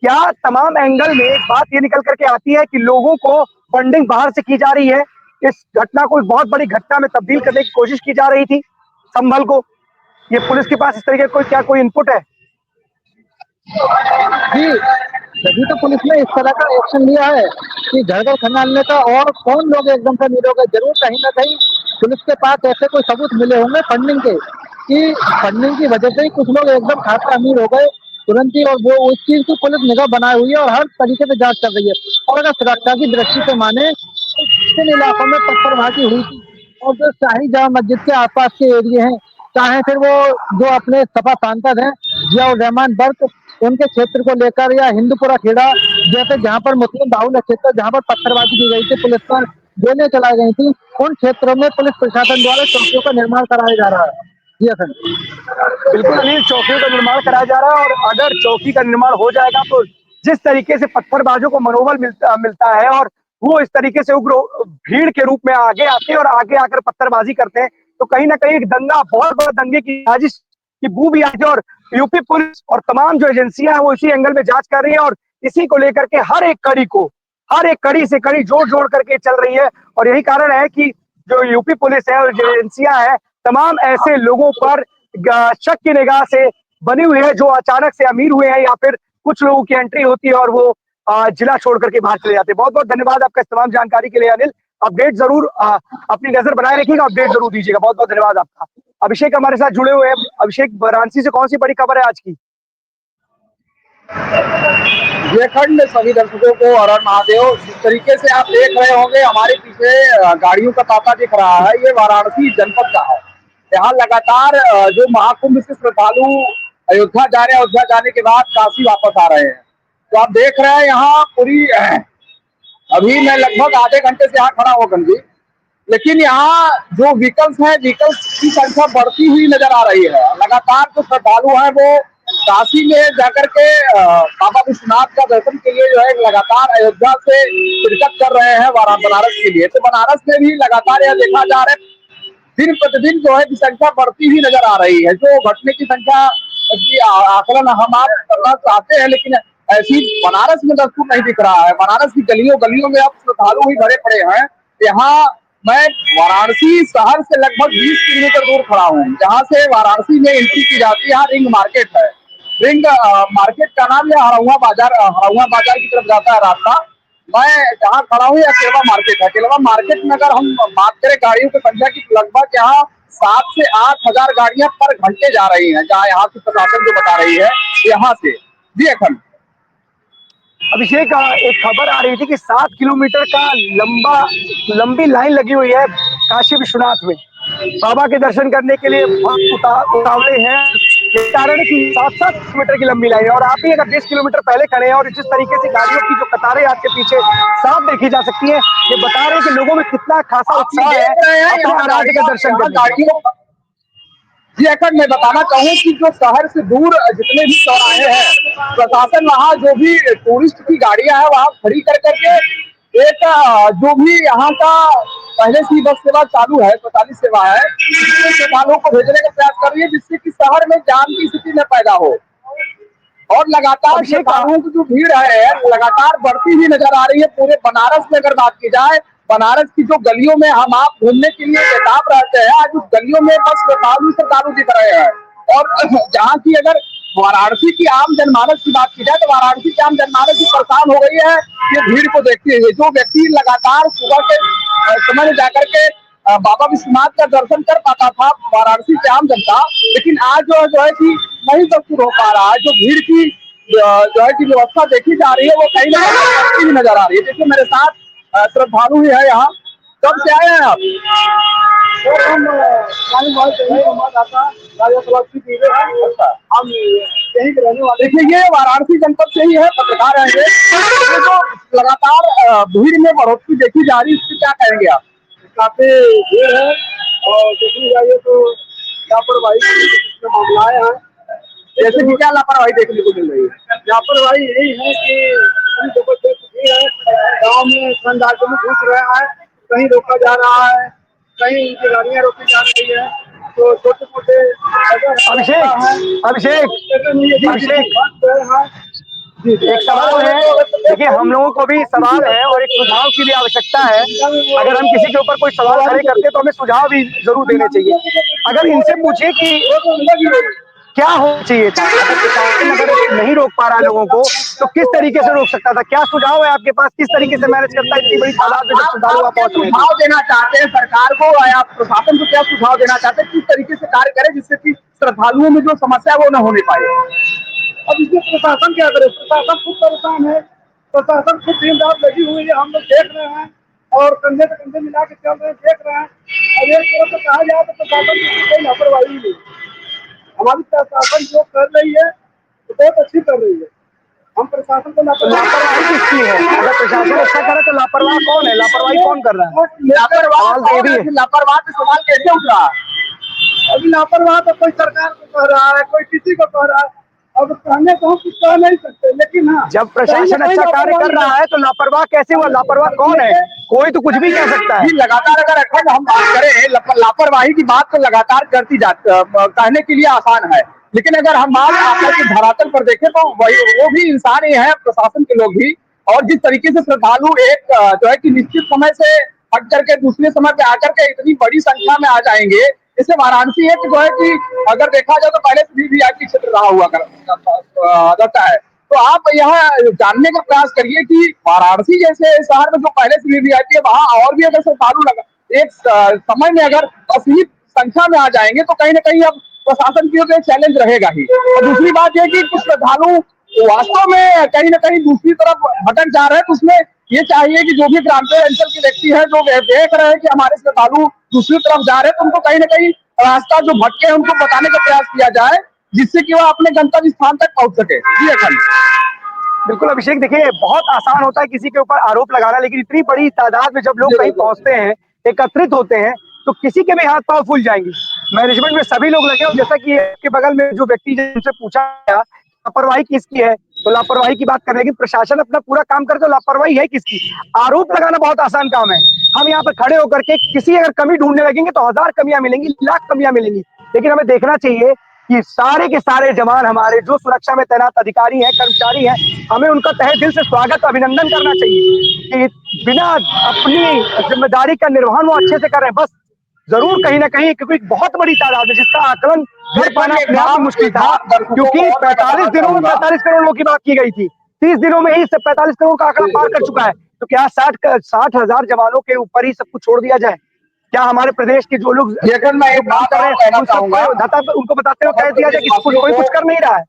क्या तमाम एंगल में एक बात ये निकल करके आती है कि लोगों को फंडिंग बाहर से की जा रही है, इस घटना को बहुत बड़ी घटना में तब्दील करने की कोशिश की जा रही थी संभल को। ये पुलिस के पास इस तरीके का कोई इनपुट है? जी, तभी तो पुलिस ने इस तरह का एक्शन लिया है कि घर घर खंगालने का। और कौन लोग एकदम से अमीर हो गए, जरूर कहीं ना कहीं पुलिस के पास ऐसे कोई सबूत मिले होंगे फंडिंग के, कि फंडिंग की वजह से ही कुछ लोग एकदम खासा अमीर हो गए तुरंत ही। और वो उस चीज की पुलिस निगाह बनाए हुई है और हर तरीके से जांच कर रही है। और अगर सुरक्षा की दृष्टि से माने तो जिन इलाकों में पत्थरबाजी हुई थी और जो शाही जामा मस्जिद के आसपास के एरिए हैं, चाहे फिर वो जो अपने सपा सांसद हैं जियाउर रहमान बर्क, उनके क्षेत्र को लेकर, या हिंदुपुरा खेड़ा जैसे जहाँ पर मुस्लिम बाहुल्य क्षेत्र, जहाँ पर पत्थरबाजी की गई थी, पुलिस पर गोलियां चलाई गई थी, उन क्षेत्रों में पुलिस प्रशासन द्वारा चौकियों का निर्माण कराया जा रहा है। जी अखंड। बिल्कुल अनिल, चौकियों का निर्माण कराया जा रहा है और अगर चौकी का निर्माण हो जाएगा तो जिस तरीके से पत्थरबाजों को मनोबल मिलता है और वो इस तरीके से उग्र भीड़ के रूप में आगे आते हैं और आगे आकर पत्थरबाजी करते हैं, तो कहीं ना कहीं एक दंगा, बहुत बड़ा दंगे की साजिश की बू भी आई थी और यूपी पुलिस और तमाम जो एजेंसियां हैं वो इसी एंगल में जांच कर रही है और इसी को लेकर के हर एक कड़ी से कड़ी जोड़ करके चल रही है। और यही कारण है कि जो यूपी पुलिस है और जो एजेंसियां हैं तमाम ऐसे लोगों पर शक की निगाह से बनी हुई है जो अचानक से अमीर हुए हैं या फिर कुछ लोगों की एंट्री होती है और वो जिला छोड़ करके बाहर चले जाते हैं। बहुत बहुत धन्यवाद आपका इस तमाम जानकारी के लिए अनिल। अपडेट जरूर अपनी नजर बनाए रखिएगा, अपडेट जरूर दीजिएगा। बहुत बहुत धन्यवाद आपका। अभिषेक हमारे साथ जुड़े हुए हैं। अभिषेक, वाराणसी से कौन सी बड़ी खबर है आज की? झारखंड सभी दर्शकों को हर हर महादेव। जिस तरीके से आप देख रहे होंगे हमारे पीछे गाड़ियों का तांता दिख रहा है, ये वाराणसी जनपद का है। यहाँ लगातार जो महाकुंभ से श्रद्धालु अयोध्या जा रहे हैं, अयोध्या जाने के बाद काशी वापस आ रहे हैं। तो आप देख रहे हैं यहाँ पूरी, अभी मैं लगभग आधे घंटे से यहाँ खड़ा होकर भी, लेकिन यहाँ जो व्हीकल्स हैं, व्हीकल्स की संख्या बढ़ती हुई नजर आ रही है। लगातार जो श्रद्धालु हैं वो काशी में जाकर के बाबा विश्वनाथ का दर्शन के लिए जो है लगातार अयोध्या से शिरकत कर रहे हैं बनारस के लिए। तो बनारस में भी लगातार यह देखा जा रहा है दिन प्रतिदिन जो है की संख्या बढ़ती हुई नजर आ रही है। जो घटने की संख्या की आकलन हम आप करना चाहते हैं, लेकिन ऐसी बनारस में दस्तूर नहीं दिख रहा है। बनारस की गलियों गलियों में अब श्रद्धालु ही भरे पड़े हैं। यहाँ मैं वाराणसी शहर से लगभग 20 किलोमीटर दूर खड़ा हूँ, जहाँ से वाराणसी में एंट्री की जाती है। यहाँ रिंग मार्केट है। रिंग मार्केट का नाम है हरहुआ बाजार की तरफ जाता है रास्ता। मैं जहाँ खड़ा हूँ यह केलवा मार्केट है। केलवा मार्केट में अगर हम बात करें गाड़ियों की संख्या की, लगभग यहाँ 7 से 8 हजार गाड़ियां पर घंटे जा रही हैं, जहाँ यहाँ की प्रशासन जो बता रही है यहाँ से। जी अखंड। अभिषेक, एक खबर आ रही थी कि 7 किलोमीटर का लंबी लाइन लगी हुई है काशी विश्वनाथ में बाबा के दर्शन करने के लिए। उतावले हैं, इस कारण कि 7-7 किलोमीटर की लंबी लाइन है और आप भी अगर 20 किलोमीटर पहले खड़े हैं और जिस तरीके से गाड़ियों की जो कतारें आपके पीछे साफ देखी जा सकती है, ये बता रहे हैं कि लोगों में कितना खासा उत्साह है अपने आराध्य का दर्शन करने। जी अखंड, मैं बताना चाहूँ कि जो शहर से दूर जितने भी चौराहे हैं, प्रशासन वहाँ जो भी टूरिस्ट की गाड़ियां हैं वहाँ खड़ी कर करके एक जो भी यहाँ का पहले से ही बस सेवा चालू है, 45 सेवा है, श्रद्धालुओं को भेजने का प्रयास कर रही है, जिससे कि शहर में जाम की स्थिति न पैदा हो। और लगातार श्रद्धालुओं की जो भीड़ है लगातार बढ़ती हुई नजर आ रही है। पूरे बनारस में अगर बात की जाए, बनारस की जो गलियों में हम आप घूमने के लिए बेताब रहते हैं, आज उस गलियों में बस श्रद्धालु दिख रहे हैं। और जहाँ की अगर वाराणसी की आम जनमानस की बात की जाए तो वाराणसी की आम जनमानस भी परेशान हो गई है ये भीड़ को देखते हुए। जो व्यक्ति लगातार सुबह के समय में जाकर के बाबा विश्वनाथ का दर्शन कर पाता था वाराणसी की आम जनता, लेकिन आज जो है कि नहीं दस्तूर हो पा रहा है। जो भीड़ की जो है की व्यवस्था देखी जा रही है वो कहीं ना कहीं नजर आ रही है। देखिए मेरे साथ श्रद्धालु ही है यहाँ। कब से आए हैं आप? हम यहीं के रहने वाले। देखिए ये वाराणसी जनपद से ही है, पत्रकार हैं ये जो लगातार भीड़ में बढ़ोतरी देखी जा रही है, इसकी क्या कहेंगे आप? काफी भीड़ है और देखने जाइए तो लापरवाही के मामलाएं हैं। जैसे कि क्या लापरवाही देखने को मिल रही है? लापरवाही यही है कि जबरदस्त भीड़ है, गाँव में धनराशि में घुस रहे हैं, कहीं रोका जा रहा है, कहीं उनकी गाड़ियां रोकी जा रही है। तो छोटे मोटे अभिषेक एक सवाल है। देखिए हम लोगों को भी सवाल है और एक सुझाव की भी आवश्यकता है। अगर हम किसी के ऊपर कोई सवाल खड़े करते हैं तो हमें सुझाव भी जरूर देने चाहिए। अगर इनसे पूछे कि क्या होना चाहिए था, अगर नहीं रोक पा रहा है लोगों को तो किस तरीके से रोक सकता था? क्या सुझाव है आपके पास, किस तरीके से मैनेज करता है इतनी बड़ी तादाद में श्रद्धालु वहां पहुंच रहे हैं? सुझाव देना चाहते हैं सरकार को या प्रशासन को? क्या सुझाव देना चाहते हैं, किस तरीके से कार्य करे जिससे कि श्रद्धालुओं में जो समस्या है वो न होने पाए? अब इसमें प्रशासन क्या करे? प्रशासन खुद परेशान है, प्रशासन खुद दिन रात लगी हुई है, हम लोग देख रहे हैं और कंधे से कंधे मिला के चल रहे हैं, देख रहे हैं। अब एक तरफ से कहा जाए तो प्रशासन की कोई लापरवाही नहीं। हमारी प्रशासन जो कर रही है तो बहुत अच्छी कर रही है। हम प्रशासन को लापरवाही किसकी है? अगर प्रशासन अच्छा करे तो लापरवाह कौन है? लापरवाही कौन कर रहा है? लापरवाह पे सवाल कैसे उठ रहा है? अभी लापरवाह तो कोई सरकार को कह रहा है, कोई किसी को कह रहा है। अब कहने को हम कुछ कह नहीं सकते, लेकिन हाँ जब प्रशासन अच्छा कार्य कर रहा है तो लापरवाह कैसे हुआ? लापरवाह कौन है? कोई तो कुछ भी कह सकता है। जी लगातार अगर अखंड हम बात करें लापरवाही की बात तो लगातार करती कहने के लिए आसान है, लेकिन अगर हम बात आकर के धरातल पर देखें तो वही वो भी इंसान ही है, प्रशासन के लोग भी। और जिस तरीके से श्रद्धालु एक जो है कि निश्चित समय से हट करके दूसरे समय पे आकर के इतनी बड़ी संख्या में आ जाएंगे, इससे वाराणसी एक जो है कि अगर देखा जाए तो पहले से वीवीआईपी क्षेत्र रहा हुआ रहता है। तो आप यहाँ जानने का प्रयास करिए कि वाराणसी जैसे शहर में जो पहले से वीवीआईपी है, वहां और भी अगर श्रद्धालु लगा एक समय में अगर असीमित संख्या में आ जाएंगे तो कहीं ना कहीं अब प्रशासन की ओर से चैलेंज रहेगा ही। और दूसरी बात यह कि कुछ श्रद्धालु वास्तव में कहीं ना कहीं दूसरी तरफ भटक जा रहे हैं, तो उसमें ये चाहिए कि जो भी ग्रामीण अंचल के व्यक्ति है जो देख रहे हैं कि हमारे श्रद्धालु दूसरी तरफ जा रहे हैं, तो उनको कहीं ना कहीं रास्ता जो भटके हैं उनको बताने का प्रयास किया जाए, जिससे कि वह अपने गंतव्य स्थान तक पहुंच सके। जी अखंड। बिल्कुल अभिषेक, देखिए बहुत आसान होता है किसी के ऊपर आरोप लगाना, लेकिन इतनी बड़ी तादाद में जब लोग कहीं पहुंचते हैं, एकत्रित होते हैं, तो किसी के भी हाथ पांव फूल जाएंगे। मैनेजमेंट में सभी लोग लगे, और जैसा कि के बगल में जो व्यक्ति जिनसे पूछा गया लापरवाही किसकी है, तो लापरवाही की बात कर रहे हैं, लेकिन प्रशासन अपना पूरा काम करे तो लापरवाही है किसकी? आरोप लगाना बहुत आसान काम है। हम यहाँ पर खड़े होकर के किसी अगर कमी ढूंढने लगेंगे तो 1000 कमियां मिलेंगी, लाख कमियां मिलेंगी, लेकिन हमें देखना चाहिए कि सारे के सारे जवान हमारे जो सुरक्षा में तैनात अधिकारी हैं, कर्मचारी हैं, हमें उनका तहे दिल से स्वागत अभिनंदन करना चाहिए कि बिना अपनी जिम्मेदारी का निर्वहन वो अच्छे से कर रहे हैं। बस जरूर कहीं ना कहीं, क्योंकि बहुत बड़ी तादाद है जिसका आकलन कर पाना अपने आप में मुश्किल था, क्योंकि 45 दिनों में 45 करोड़ लोगों की बात की गई थी, 30 दिनों में ही 45 करोड़ का आंकड़ा पार कर चुका है। तो क्या 60,000 जवानों के ऊपर ही सब कुछ छोड़ दिया जाए? क्या हमारे प्रदेश के जो लोग लेकिन मैं एक बात और कहना चाहूंगा, उनको बताते हुए कह दिया जाए कि कोई कुछ कर नहीं रहा है?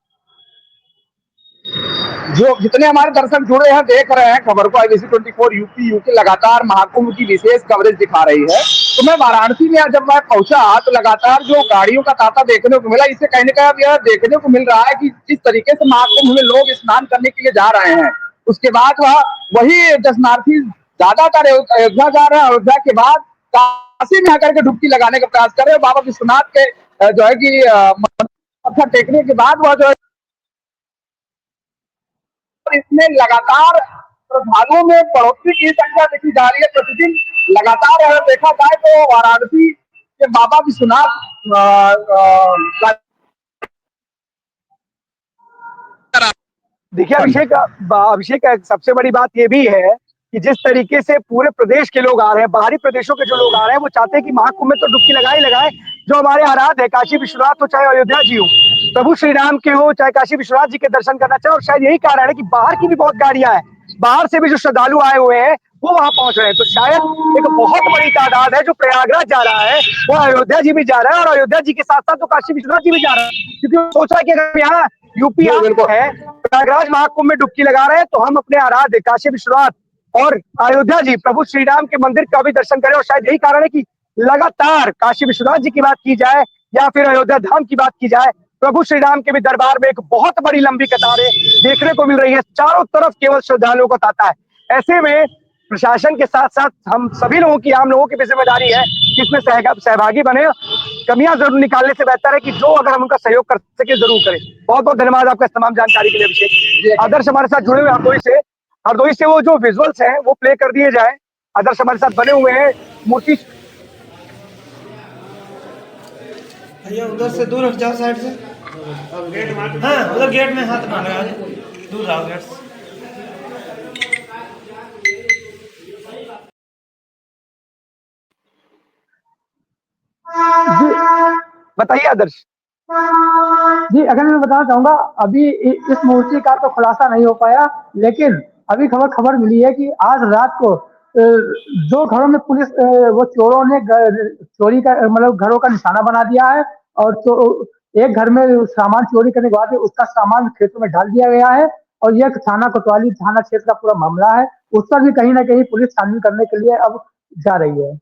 जो जितने हमारे दर्शक जुड़े हैं देख रहे हैं खबर को, IBC 24 यूपी लगातार महाकुंभ की विशेष कवरेज दिखा रही है। तो मैं वाराणसी में जब मैं पहुंचा तो लगातार जो गाड़ियों का तांता देखने को मिला, इससे कहीं ना कहीं अब यह देखने को मिल रहा है कि जिस तरीके से महाकुंभ में लोग स्नान करने के लिए जा रहे हैं, उसके बाद वही दर्शनार्थी ज्यादातर अयोध्या जा रहे हैं, अयोध्या के बाद काशी में आकर के डुबकी लगाने का प्रयास कर रहे हैं। बाबा विश्वनाथ के जो है कि मत्था टेकने के बाद वह जो है इसमें लगातार श्रद्धालुओं में बढ़ोतरी की संख्या देखी जा रही है प्रतिदिन। लगातार अगर देखा जाए तो वाराणसी के बाबा विश्वनाथ देखिए अभिषेक सबसे बड़ी बात ये भी है कि जिस तरीके से पूरे प्रदेश के लोग आ रहे हैं, बाहरी प्रदेशों के जो लोग आ रहे हैं, वो चाहते हैं कि महाकुंभ में तो डुबकी लगाए। जो हमारे आराध्य है काशी विश्वनाथ हो चाहे अयोध्या जी हो, प्रभु श्री राम के हो चाहे काशी विश्वनाथ जी के दर्शन करना चाहे, और शायद यही कारण है कि बाहर की भी बहुत गाड़ियां हैं, बाहर से भी जो श्रद्धालु आए हुए हैं वो वहां पहुंच रहे हैं। तो शायद एक बहुत बड़ी तादाद है जो प्रयागराज जा रहा है, वो अयोध्या जी भी जा रहा है, और अयोध्या जी के साथ साथ तो काशी विश्वनाथ जी भी जा रहा है, क्योंकि वो सोच रहा है कि अगर यहाँ यूपी है, प्रयागराज महाकुंभ में डुबकी लगा रहे हैं, तो हम अपने आराध्य काशी विश्वनाथ और अयोध्या जी प्रभु श्री राम के मंदिर का भी दर्शन करें। और शायद यही कारण है कि लगातार काशी विश्वनाथ जी की बात की जाए या फिर अयोध्या धाम की बात की जाए, प्रभु श्री राम के भी दरबार में एक बहुत बड़ी लंबी कतारें देखने को मिल रही है। चारों तरफ केवल श्रद्धालुओं का तांता है। ऐसे में प्रशासन के साथ साथ हम सभी लोगों की, आम लोगों की भी जिम्मेदारी है कि इसमें सहभागी बने। कमियां जरूर निकालने से बेहतर है कि जो अगर हम उनका सहयोग कर सके जरूर करें। बहुत बहुत धन्यवाद आपका तमाम जानकारी के लिए अभिषेक। आदर्श हमारे साथ जुड़े हुए हरदोई से वो जो विजुअल्स हैं वो प्ले कर दिए जाए। आदर्श हमारे साथ बने हुए हैं मूर्ति। भैया उधर से दूर हट जाओ, साइड से। हाँ उधर गेट में हाथ ना लगा, दूर जाओ गेट से। बताइए आदर्श। जी अगर मैं बताना चाहूंगा, अभी इस मूर्ति का तो खुलासा नहीं हो पाया, लेकिन अभी खबर मिली है कि आज रात को जो घरों में पुलिस वो चोरों ने चोरी का मतलब घरों का निशाना बना दिया है, और तो एक घर में सामान चोरी करने के बाद उसका सामान खेतों में डाल दिया गया है, और यह थाना कोतवाली थाना क्षेत्र का पूरा मामला है। उस पर भी कहीं ना कहीं पुलिस छानबीन करने के लिए अब जा रही है।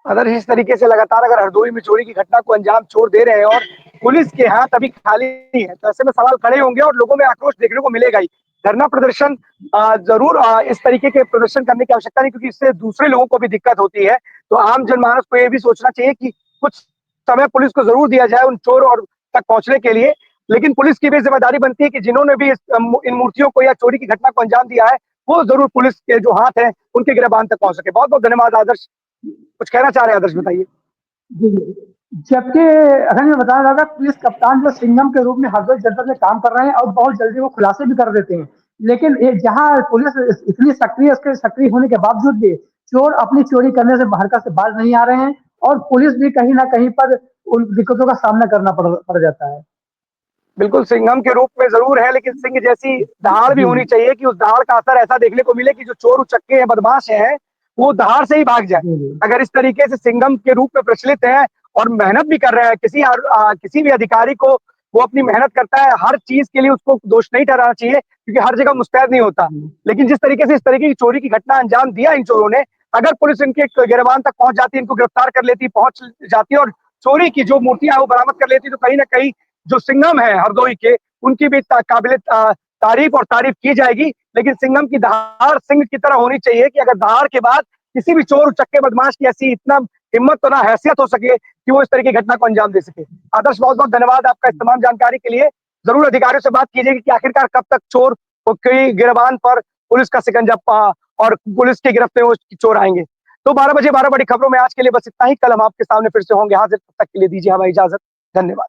अगर इस तरीके से लगातार अगर हरदोई में चोरी की घटना को अंजाम छोड़ दे रहे हैं और पुलिस के हाथ अभी खाली है, तो ऐसे में सवाल खड़े होंगे और लोगों में आक्रोश देखने को मिलेगा ही। धरना प्रदर्शन जरूर इस तरीके के प्रदर्शन करने की आवश्यकता नहीं, क्योंकि इससे दूसरे लोगों को भी दिक्कत होती है। तो आम जनमानस को ये भी सोचना चाहिए कि कुछ समय पुलिस को जरूर दिया जाए उन चोर और तक पहुंचने के लिए। लेकिन पुलिस की भी जिम्मेदारी बनती है कि जिन्होंने भी इन मूर्तियों को या चोरी की घटना को अंजाम दिया है, वो जरूर पुलिस के जो हाथ हैं उनके गिरबान तक पहुंच सके। बहुत बहुत धन्यवाद आदर्श। कुछ कहना चाह रहे हैं आदर्श, बताइए। जी जी। जबकि अगर मैं बताना चाहता, पुलिस कप्तान जो सिंघम के रूप में हरदोई जनपद में काम कर रहे हैं और बहुत जल्दी वो खुलासे भी कर देते हैं, लेकिन ये जहां पुलिस इतनी सक्रिय, उसके सक्रिय होने के बावजूद भी चोर अपनी चोरी करने से हरकत से बाज नहीं आ रहे हैं और पुलिस भी कहीं ना कहीं पर उन दिक्कतों का सामना करना पड़ जाता है। बिल्कुल सिंघम के रूप में जरूर है, लेकिन सिंह जैसी दहाड़ भी होनी चाहिए कि उस दहाड़ का असर ऐसा देखने को मिले कि जो चोर उचक्के हैं, बदमाश हैं, वो दहाड़ से ही भाग जाए। अगर इस तरीके से सिंघम के रूप में प्रचलित है और मेहनत भी कर रहे हैं, किसी भी अधिकारी को वो अपनी मेहनत करता है, हर चीज के लिए उसको दोष नहीं ठहराना चाहिए, क्योंकि हर जगह मुस्तैद नहीं होता। लेकिन जिस तरीके से इस तरीके की चोरी की घटना अंजाम दिया इन चोरों ने, अगर पुलिस इनके गिरबान तक पहुंच जाती, इनको गिरफ्तार कर लेती, पहुंच जाती और चोरी की जो मूर्तियां वो बरामद कर लेती, तो कहीं ना कहीं जो सिंघम है हरदोई के, उनकी भी काबिल तारीफ और तारीफ की जाएगी। लेकिन सिंघम की दहाड़ सिंह की तरह होनी चाहिए कि अगर दहाड़ के बाद किसी भी चोर उचक्के बदमाश की ऐसी इतना हिम्मत तो ना हैसियत हो सके कि वो इस तरह की घटना को अंजाम दे सके। आदर्श, बहुत बहुत धन्यवाद आपका इस तमाम जानकारी के लिए। जरूर अधिकारियों से बात कीजिएगा कि आखिरकार कब तक चोर की गिरबान पर पुलिस का शिकंजा और पुलिस की गिरफ्त में वो चोर आएंगे। तो 12 बजे 12 बड़ी खबरों में आज के लिए बस इतना ही। कल हम आपके सामने फिर से होंगे हाजिर, तब तक के लिए दीजिए हमें इजाजत। धन्यवाद।